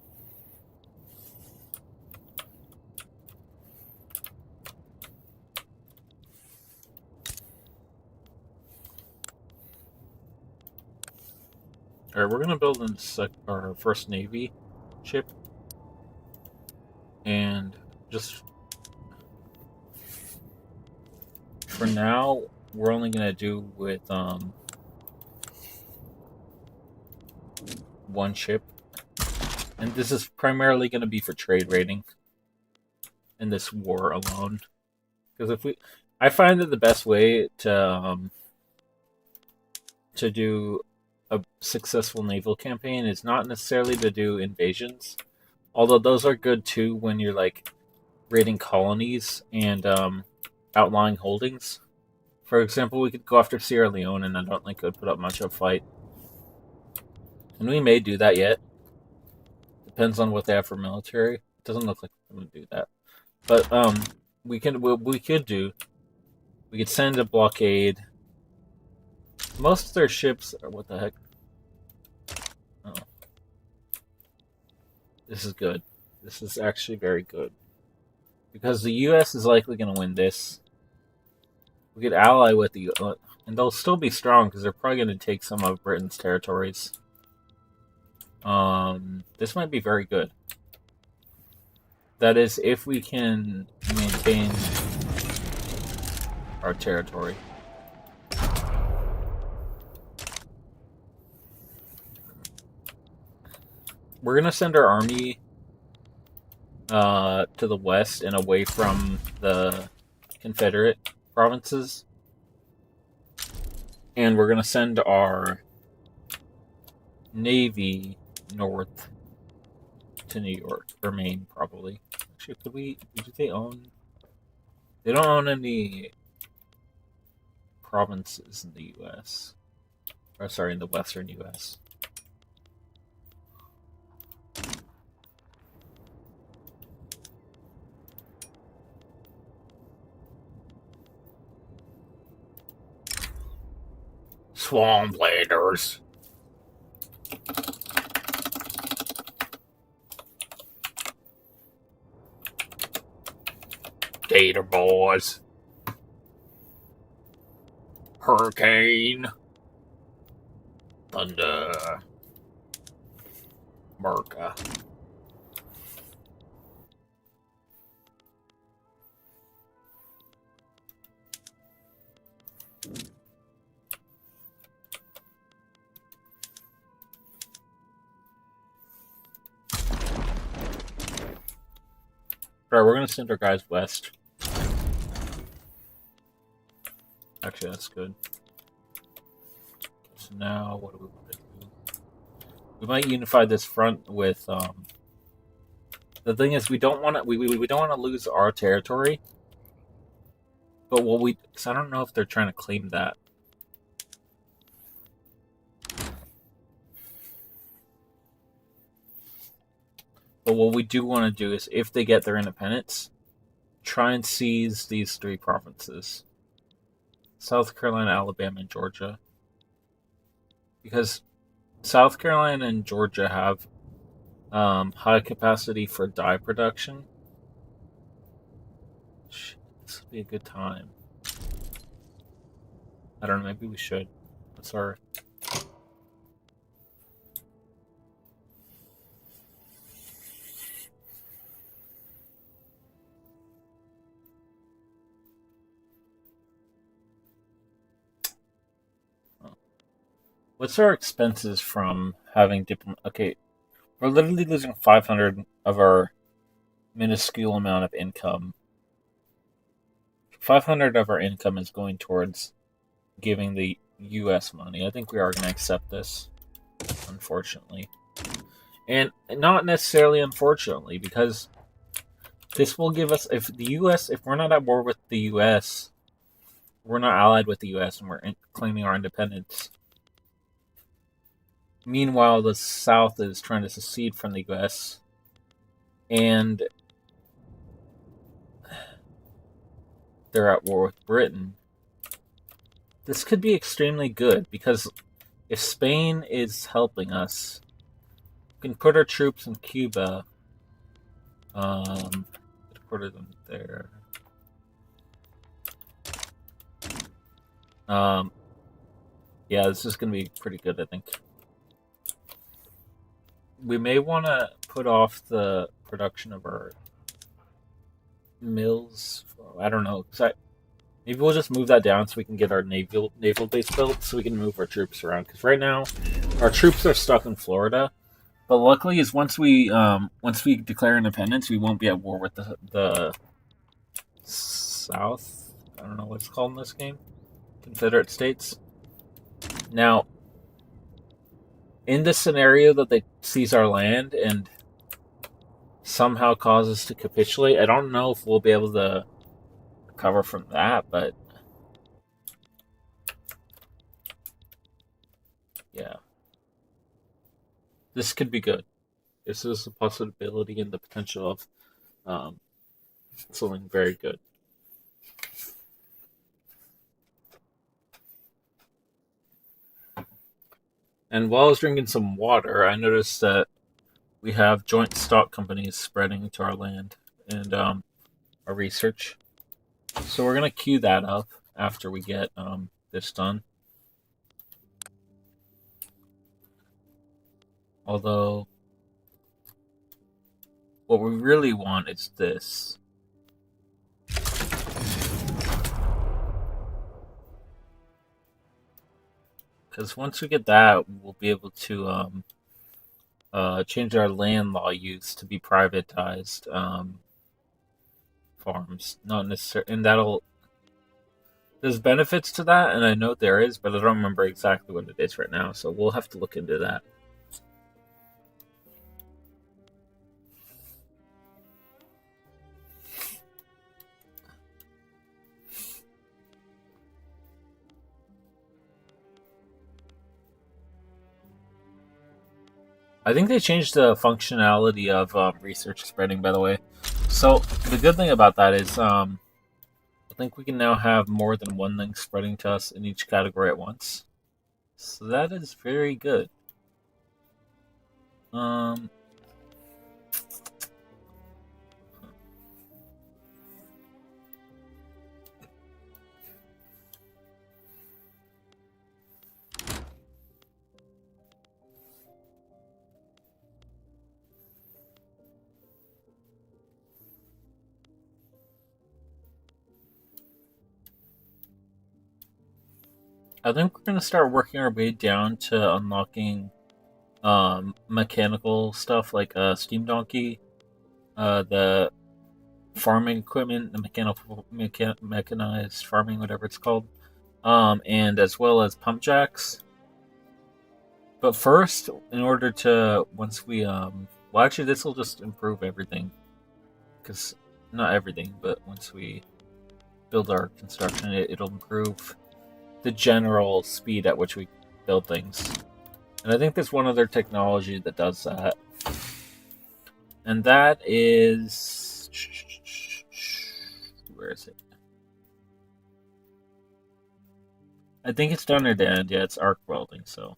All right, we're gonna build our first Navy ship, and just for now, we're only gonna do with one ship, and this is primarily gonna be for trade raiding in this war alone. Because I find that the best way to do a successful naval campaign is not necessarily to do invasions, although those are good too when you're like raiding colonies and outlying holdings. For example, we could go after Sierra Leone, and I don't think it would put up much of a fight. And we may do that yet. Depends on what they have for military. It doesn't look like we're going to do that. But we could send a blockade. Most of their ships are what the heck? Oh. This is good. This is actually very good. Because the US is likely going to win this. We could ally with the and they'll still be strong because they're probably going to take some of Britain's territories. This might be very good. That is, if we can maintain our territory. We're gonna send our army to the west and away from the Confederate provinces. And we're gonna send our navy north to New York, or Maine, probably. Actually, do they own? They don't own any provinces in the U.S. Or sorry, in the western U.S. Swamp Landers. Gator Boys. Hurricane. Thunder. Merca. Alright, we're gonna send our guys west. Actually, that's good. So now, what do we want to do? We might unify this front with. The thing is, we don't want to. We don't want to lose our territory. But because I don't know if they're trying to claim that. But what we do want to do is, if they get their independence, try and seize these three provinces: South Carolina, Alabama, and Georgia. Because South Carolina and Georgia have high capacity for dye production. This would be a good time. I don't know, maybe we should. What's our... What's our expenses from having Okay, we're literally losing 500 of our minuscule amount of income. 500 of our income is going towards giving the U.S. money. I think we are going to accept this, unfortunately. And not necessarily unfortunately, because this will give us, if we're not at war with the U.S., we're not allied with the U.S., and we're claiming our independence. Meanwhile, the South is trying to secede from the U.S., and they're at war with Britain. This could be extremely good, because if Spain is helping us, we can put our troops in Cuba. Put them there. Yeah, this is going to be pretty good, I think. We may want to put off the production of our mills. I don't know. Maybe we'll just move that down so we can get our naval base built, so we can move our troops around. Because right now, our troops are stuck in Florida. But luckily, is once we declare independence, we won't be at war with the South. I don't know what it's called in this game. Confederate States. Now, in this scenario that they seize our land and somehow cause us to capitulate, I don't know if we'll be able to recover from that, but yeah. This could be good. This is a possibility and the potential of something very good. And while I was drinking some water, I noticed that we have joint stock companies spreading to our land and our research. So we're going to queue that up after we get this done. Although, what we really want is this. Because once we get that, we'll be able to change our land law use to be privatized farms. Not necessarily, and there's benefits to that, and I know there is, but I don't remember exactly what it is right now, so we'll have to look into that. I think they changed the functionality of research spreading, by the way. So the good thing about that is I think we can now have more than one thing spreading to us in each category at once. So that is very good. I think we're going to start working our way down to unlocking mechanical stuff like Steam Donkey, the farming equipment, the mechanized farming, whatever it's called, and as well as pump jacks. But first, in order to, once we, well, actually, this will just improve everything. Because, not everything, but once we build our construction, it'll improve the general speed at which we build things. And I think there's one other technology that does that. And that is... Where is it? I think it's down near the end. Yeah, it's arc welding, so...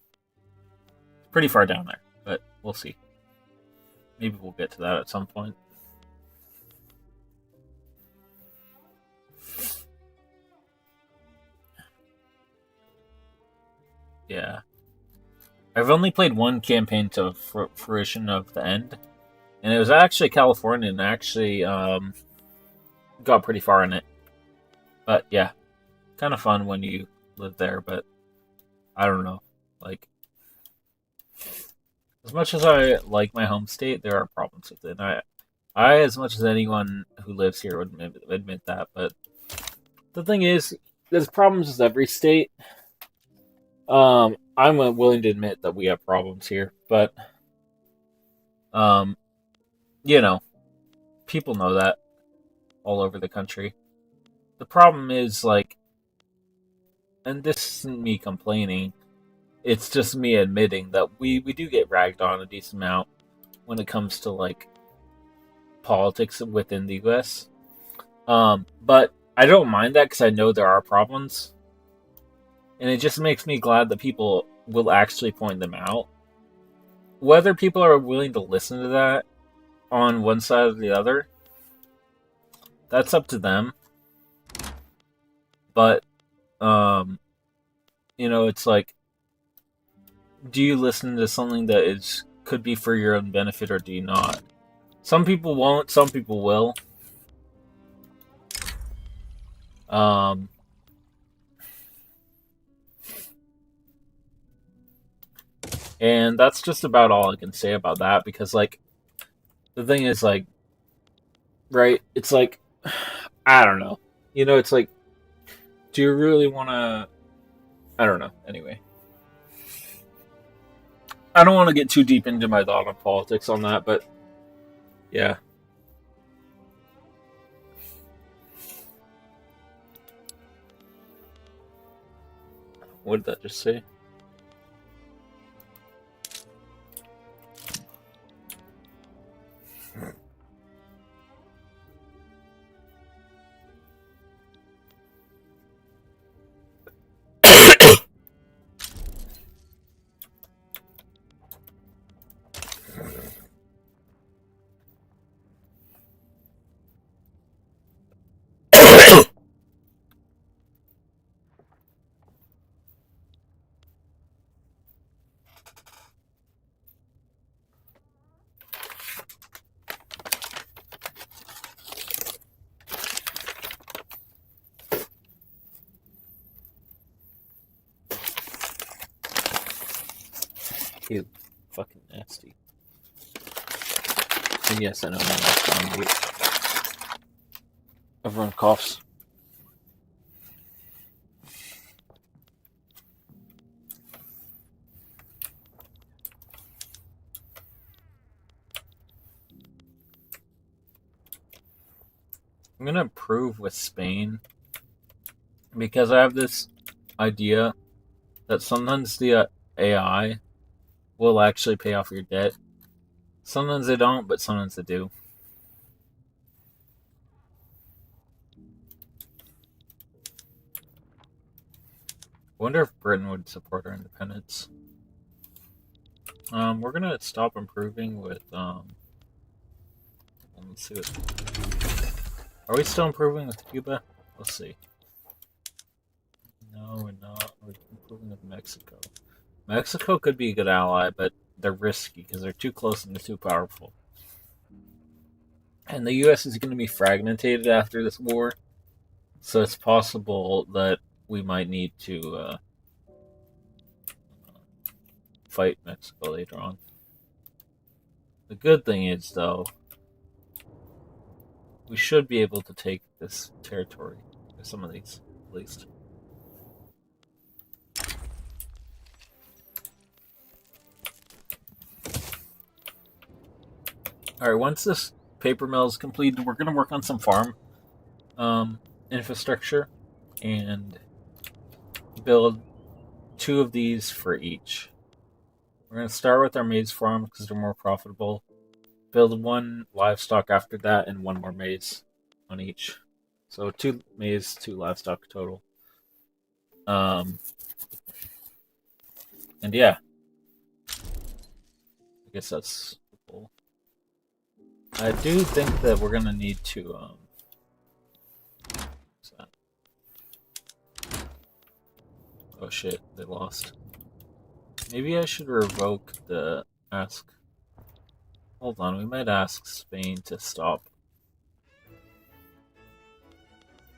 It's pretty far down there, but we'll see. Maybe we'll get to that at some point. Yeah. I've only played one campaign to fruition of the end, and it was actually California, and I actually got pretty far in it. But yeah, kind of fun when you live there, but I don't know. Like, as much as I like my home state, there are problems with it. I, as much as anyone who lives here, would admit that. But the thing is, there's problems with every state. I'm willing to admit that we have problems here, but um, you know, people know that all over the country. The problem is like, and this isn't me complaining. It's just me admitting that we do get ragged on a decent amount when it comes to like politics within the U.S. But I don't mind that because I know there are problems, and it just makes me glad that people will actually point them out. Whether people are willing to listen to that on one side or the other, that's up to them. But it's like, do you listen to something that could be for your own benefit, or do you not? Some people won't, some people will. And that's just about all I can say about that, because like the thing is like, right, it's like, I don't know. It's like, do you really want to, I don't know. Anyway, I don't want to get too deep into my thought on politics on that, but yeah. What did that just say? Ew, fucking nasty. And yes, I know everyone coughs. I'm gonna improve with Spain because I have this idea that sometimes the AI will actually pay off your debt. Sometimes they don't, but sometimes they do. I wonder if Britain would support our independence. We're gonna stop improving with let's see are we still improving with Cuba? Let's see. No, we're not. We're improving with Mexico. Mexico could be a good ally, but they're risky because they're too close and they're too powerful. And the U.S. is going to be fragmented after this war, so it's possible that we might need to fight Mexico later on. The good thing is, though, we should be able to take this territory, or some of these, at least. Alright, once this paper mill is completed, we're going to work on some farm infrastructure and build 2 of these for each. We're going to start with our maize farm because they're more profitable. Build 1 livestock after that and 1 more maize on each. So 2 maize, 2 livestock total. And yeah. I guess that's cool. I do think that we're going to need to what's that? Oh shit, they lost. Maybe I should revoke the ask. Hold on, we might ask Spain to stop.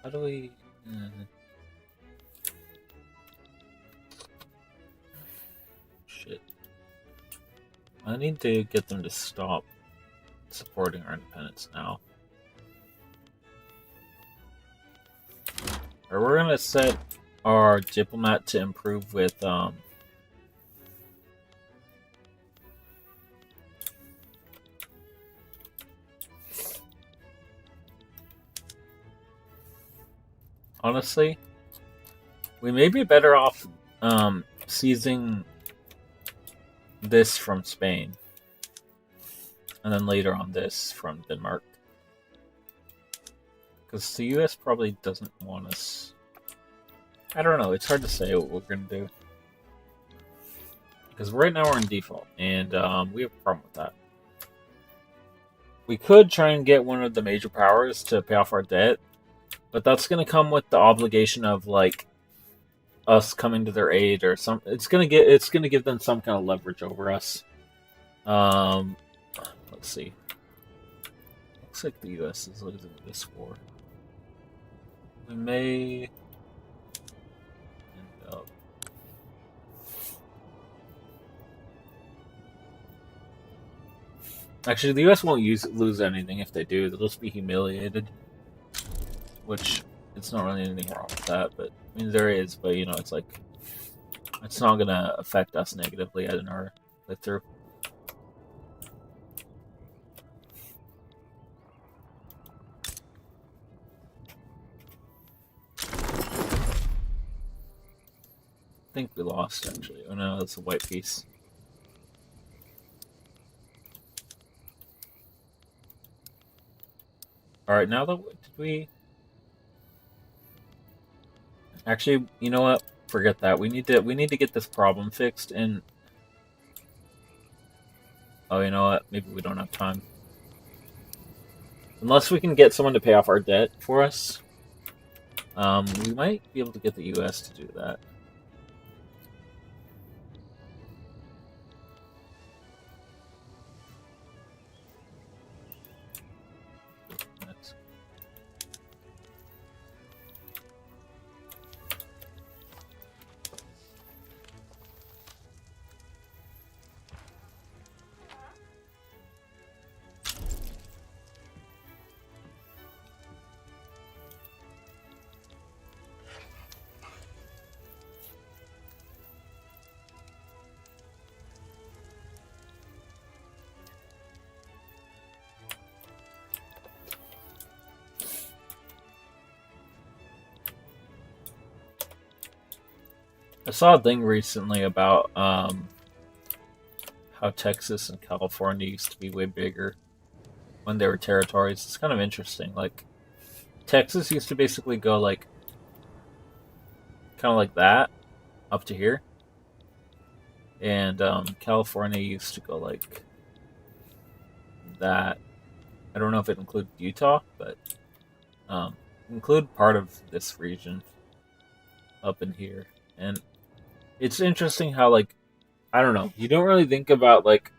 How do we... Shit. I need to get them to stop supporting our independence now. Or we're gonna set our diplomat to improve with honestly, we may be better off seizing this from Spain, and then later on this from Denmark. Because the US probably doesn't want us. I don't know, it's hard to say what we're going to do. Because right now we're in default, and we have a problem with that. We could try and get one of the major powers to pay off our debt, but that's going to come with the obligation of, like, us coming to their aid or some. It's gonna give them some kind of leverage over us. Let's see. Looks like the U.S. is losing this war. We may end up. Actually, the U.S. won't lose anything if they do. They'll just be humiliated, which it's not really anything wrong with that. But I mean, there is. But you know, it's like it's not gonna affect us negatively in our live through. I think we lost, actually. Oh no, that's a white piece. Alright, now that did we... Actually, you know what? Forget that. We need to get this problem fixed and... Oh, you know what? Maybe we don't have time. Unless we can get someone to pay off our debt for us. We might be able to get the US to do that. I saw a thing recently about how Texas and California used to be way bigger when they were territories. It's kind of interesting. Like, Texas used to basically go like kind of like that up to here, and California used to go like that. I don't know if it included Utah, but include part of this region up in here. And it's interesting how, like, I don't know, you don't really think about, like,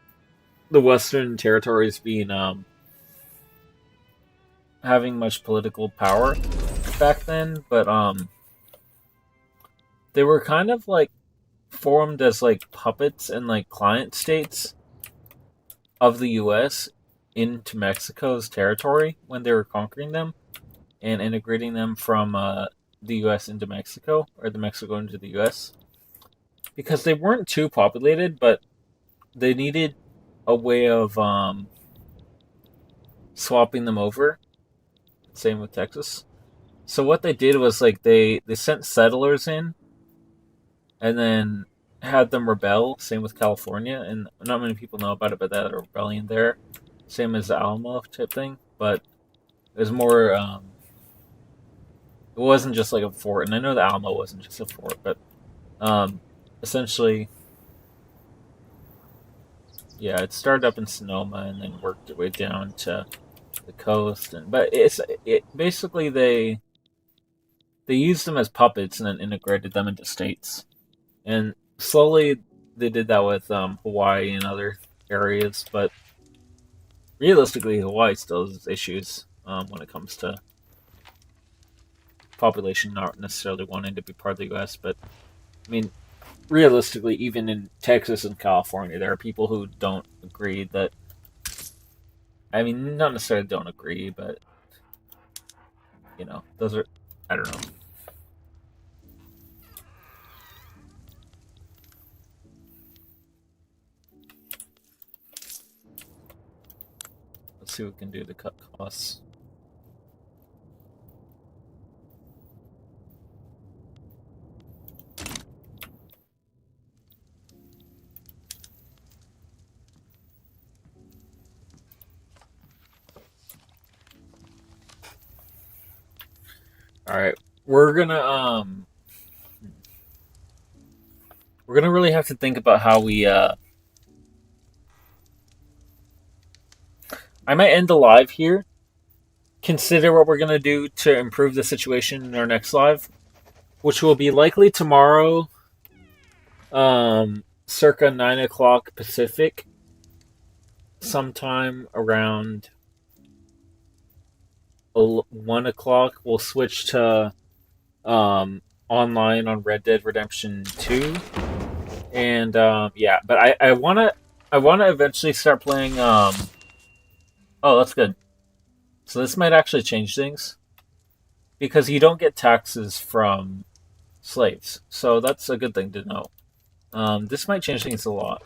the Western territories being, having much political power back then, but, they were kind of, like, formed as, like, puppets and, like, client states of the U.S. into Mexico's territory when they were conquering them and integrating them from, the U.S. into Mexico, or the Mexico into the U.S., because they weren't too populated, but they needed a way of swapping them over. Same with Texas. So what they did was, like, they sent settlers in, and then had them rebel. Same with California, and not many people know about it, but they had a rebellion there. Same as the Alamo type thing, but it was more... it wasn't just like a fort, and I know the Alamo wasn't just a fort, but essentially, yeah, it started up in Sonoma and then worked its way down to the coast. But basically they used them as puppets and then integrated them into states, and slowly they did that with Hawaii and other areas. But realistically, Hawaii still has issues when it comes to population not necessarily wanting to be part of the U.S. But I mean, realistically, even in Texas and California, there are people who don't agree that I mean, not necessarily don't agree, but those are, I don't know. Let's see what we can do to cut costs. All right, we're gonna really have to think about how we. I might end the live here. Consider what we're gonna do to improve the situation in our next live, which will be likely tomorrow, circa 9 o'clock Pacific, sometime around 1 o'clock. We'll switch to online on Red Dead Redemption 2. And yeah, but I wanna eventually start playing oh, that's good. So this might actually change things because you don't get taxes from slaves. So that's a good thing to know. This might change things a lot.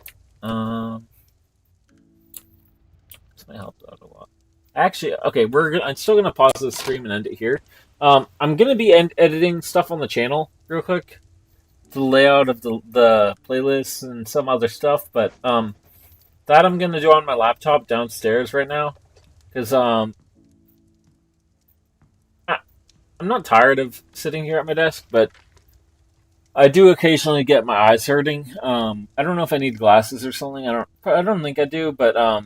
This might help out a lot. Actually, okay, I'm still gonna pause the stream and end it here. I'm gonna be editing stuff on the channel real quick, the layout of the playlists and some other stuff, but that I'm gonna do on my laptop downstairs right now, because I'm not tired of sitting here at my desk, but I do occasionally get my eyes hurting. I don't know if I need glasses or something. I don't think I do, but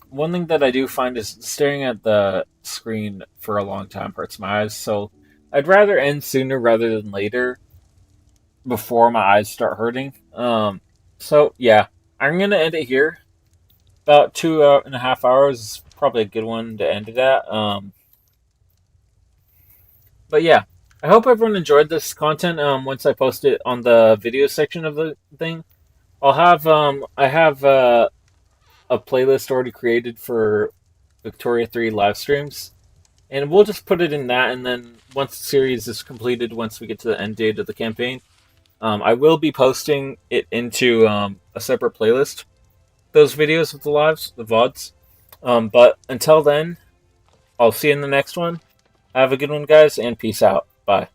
one thing that I do find is staring at the screen for a long time hurts my eyes. So I'd rather end sooner rather than later, before my eyes start hurting. So yeah, I'm gonna end it here. About 2.5 hours is probably a good one to end it at. But yeah, I hope everyone enjoyed this content. Once I post it on the video section of the thing, I have a playlist already created for Victoria 3 live streams, and we'll just put it in that. And then once the series is completed, once we get to the end date of the campaign, I will be posting it into a separate playlist. Those videos of the lives, the VODs. But until then, I'll see you in the next one. Have a good one, guys, and peace out. Bye.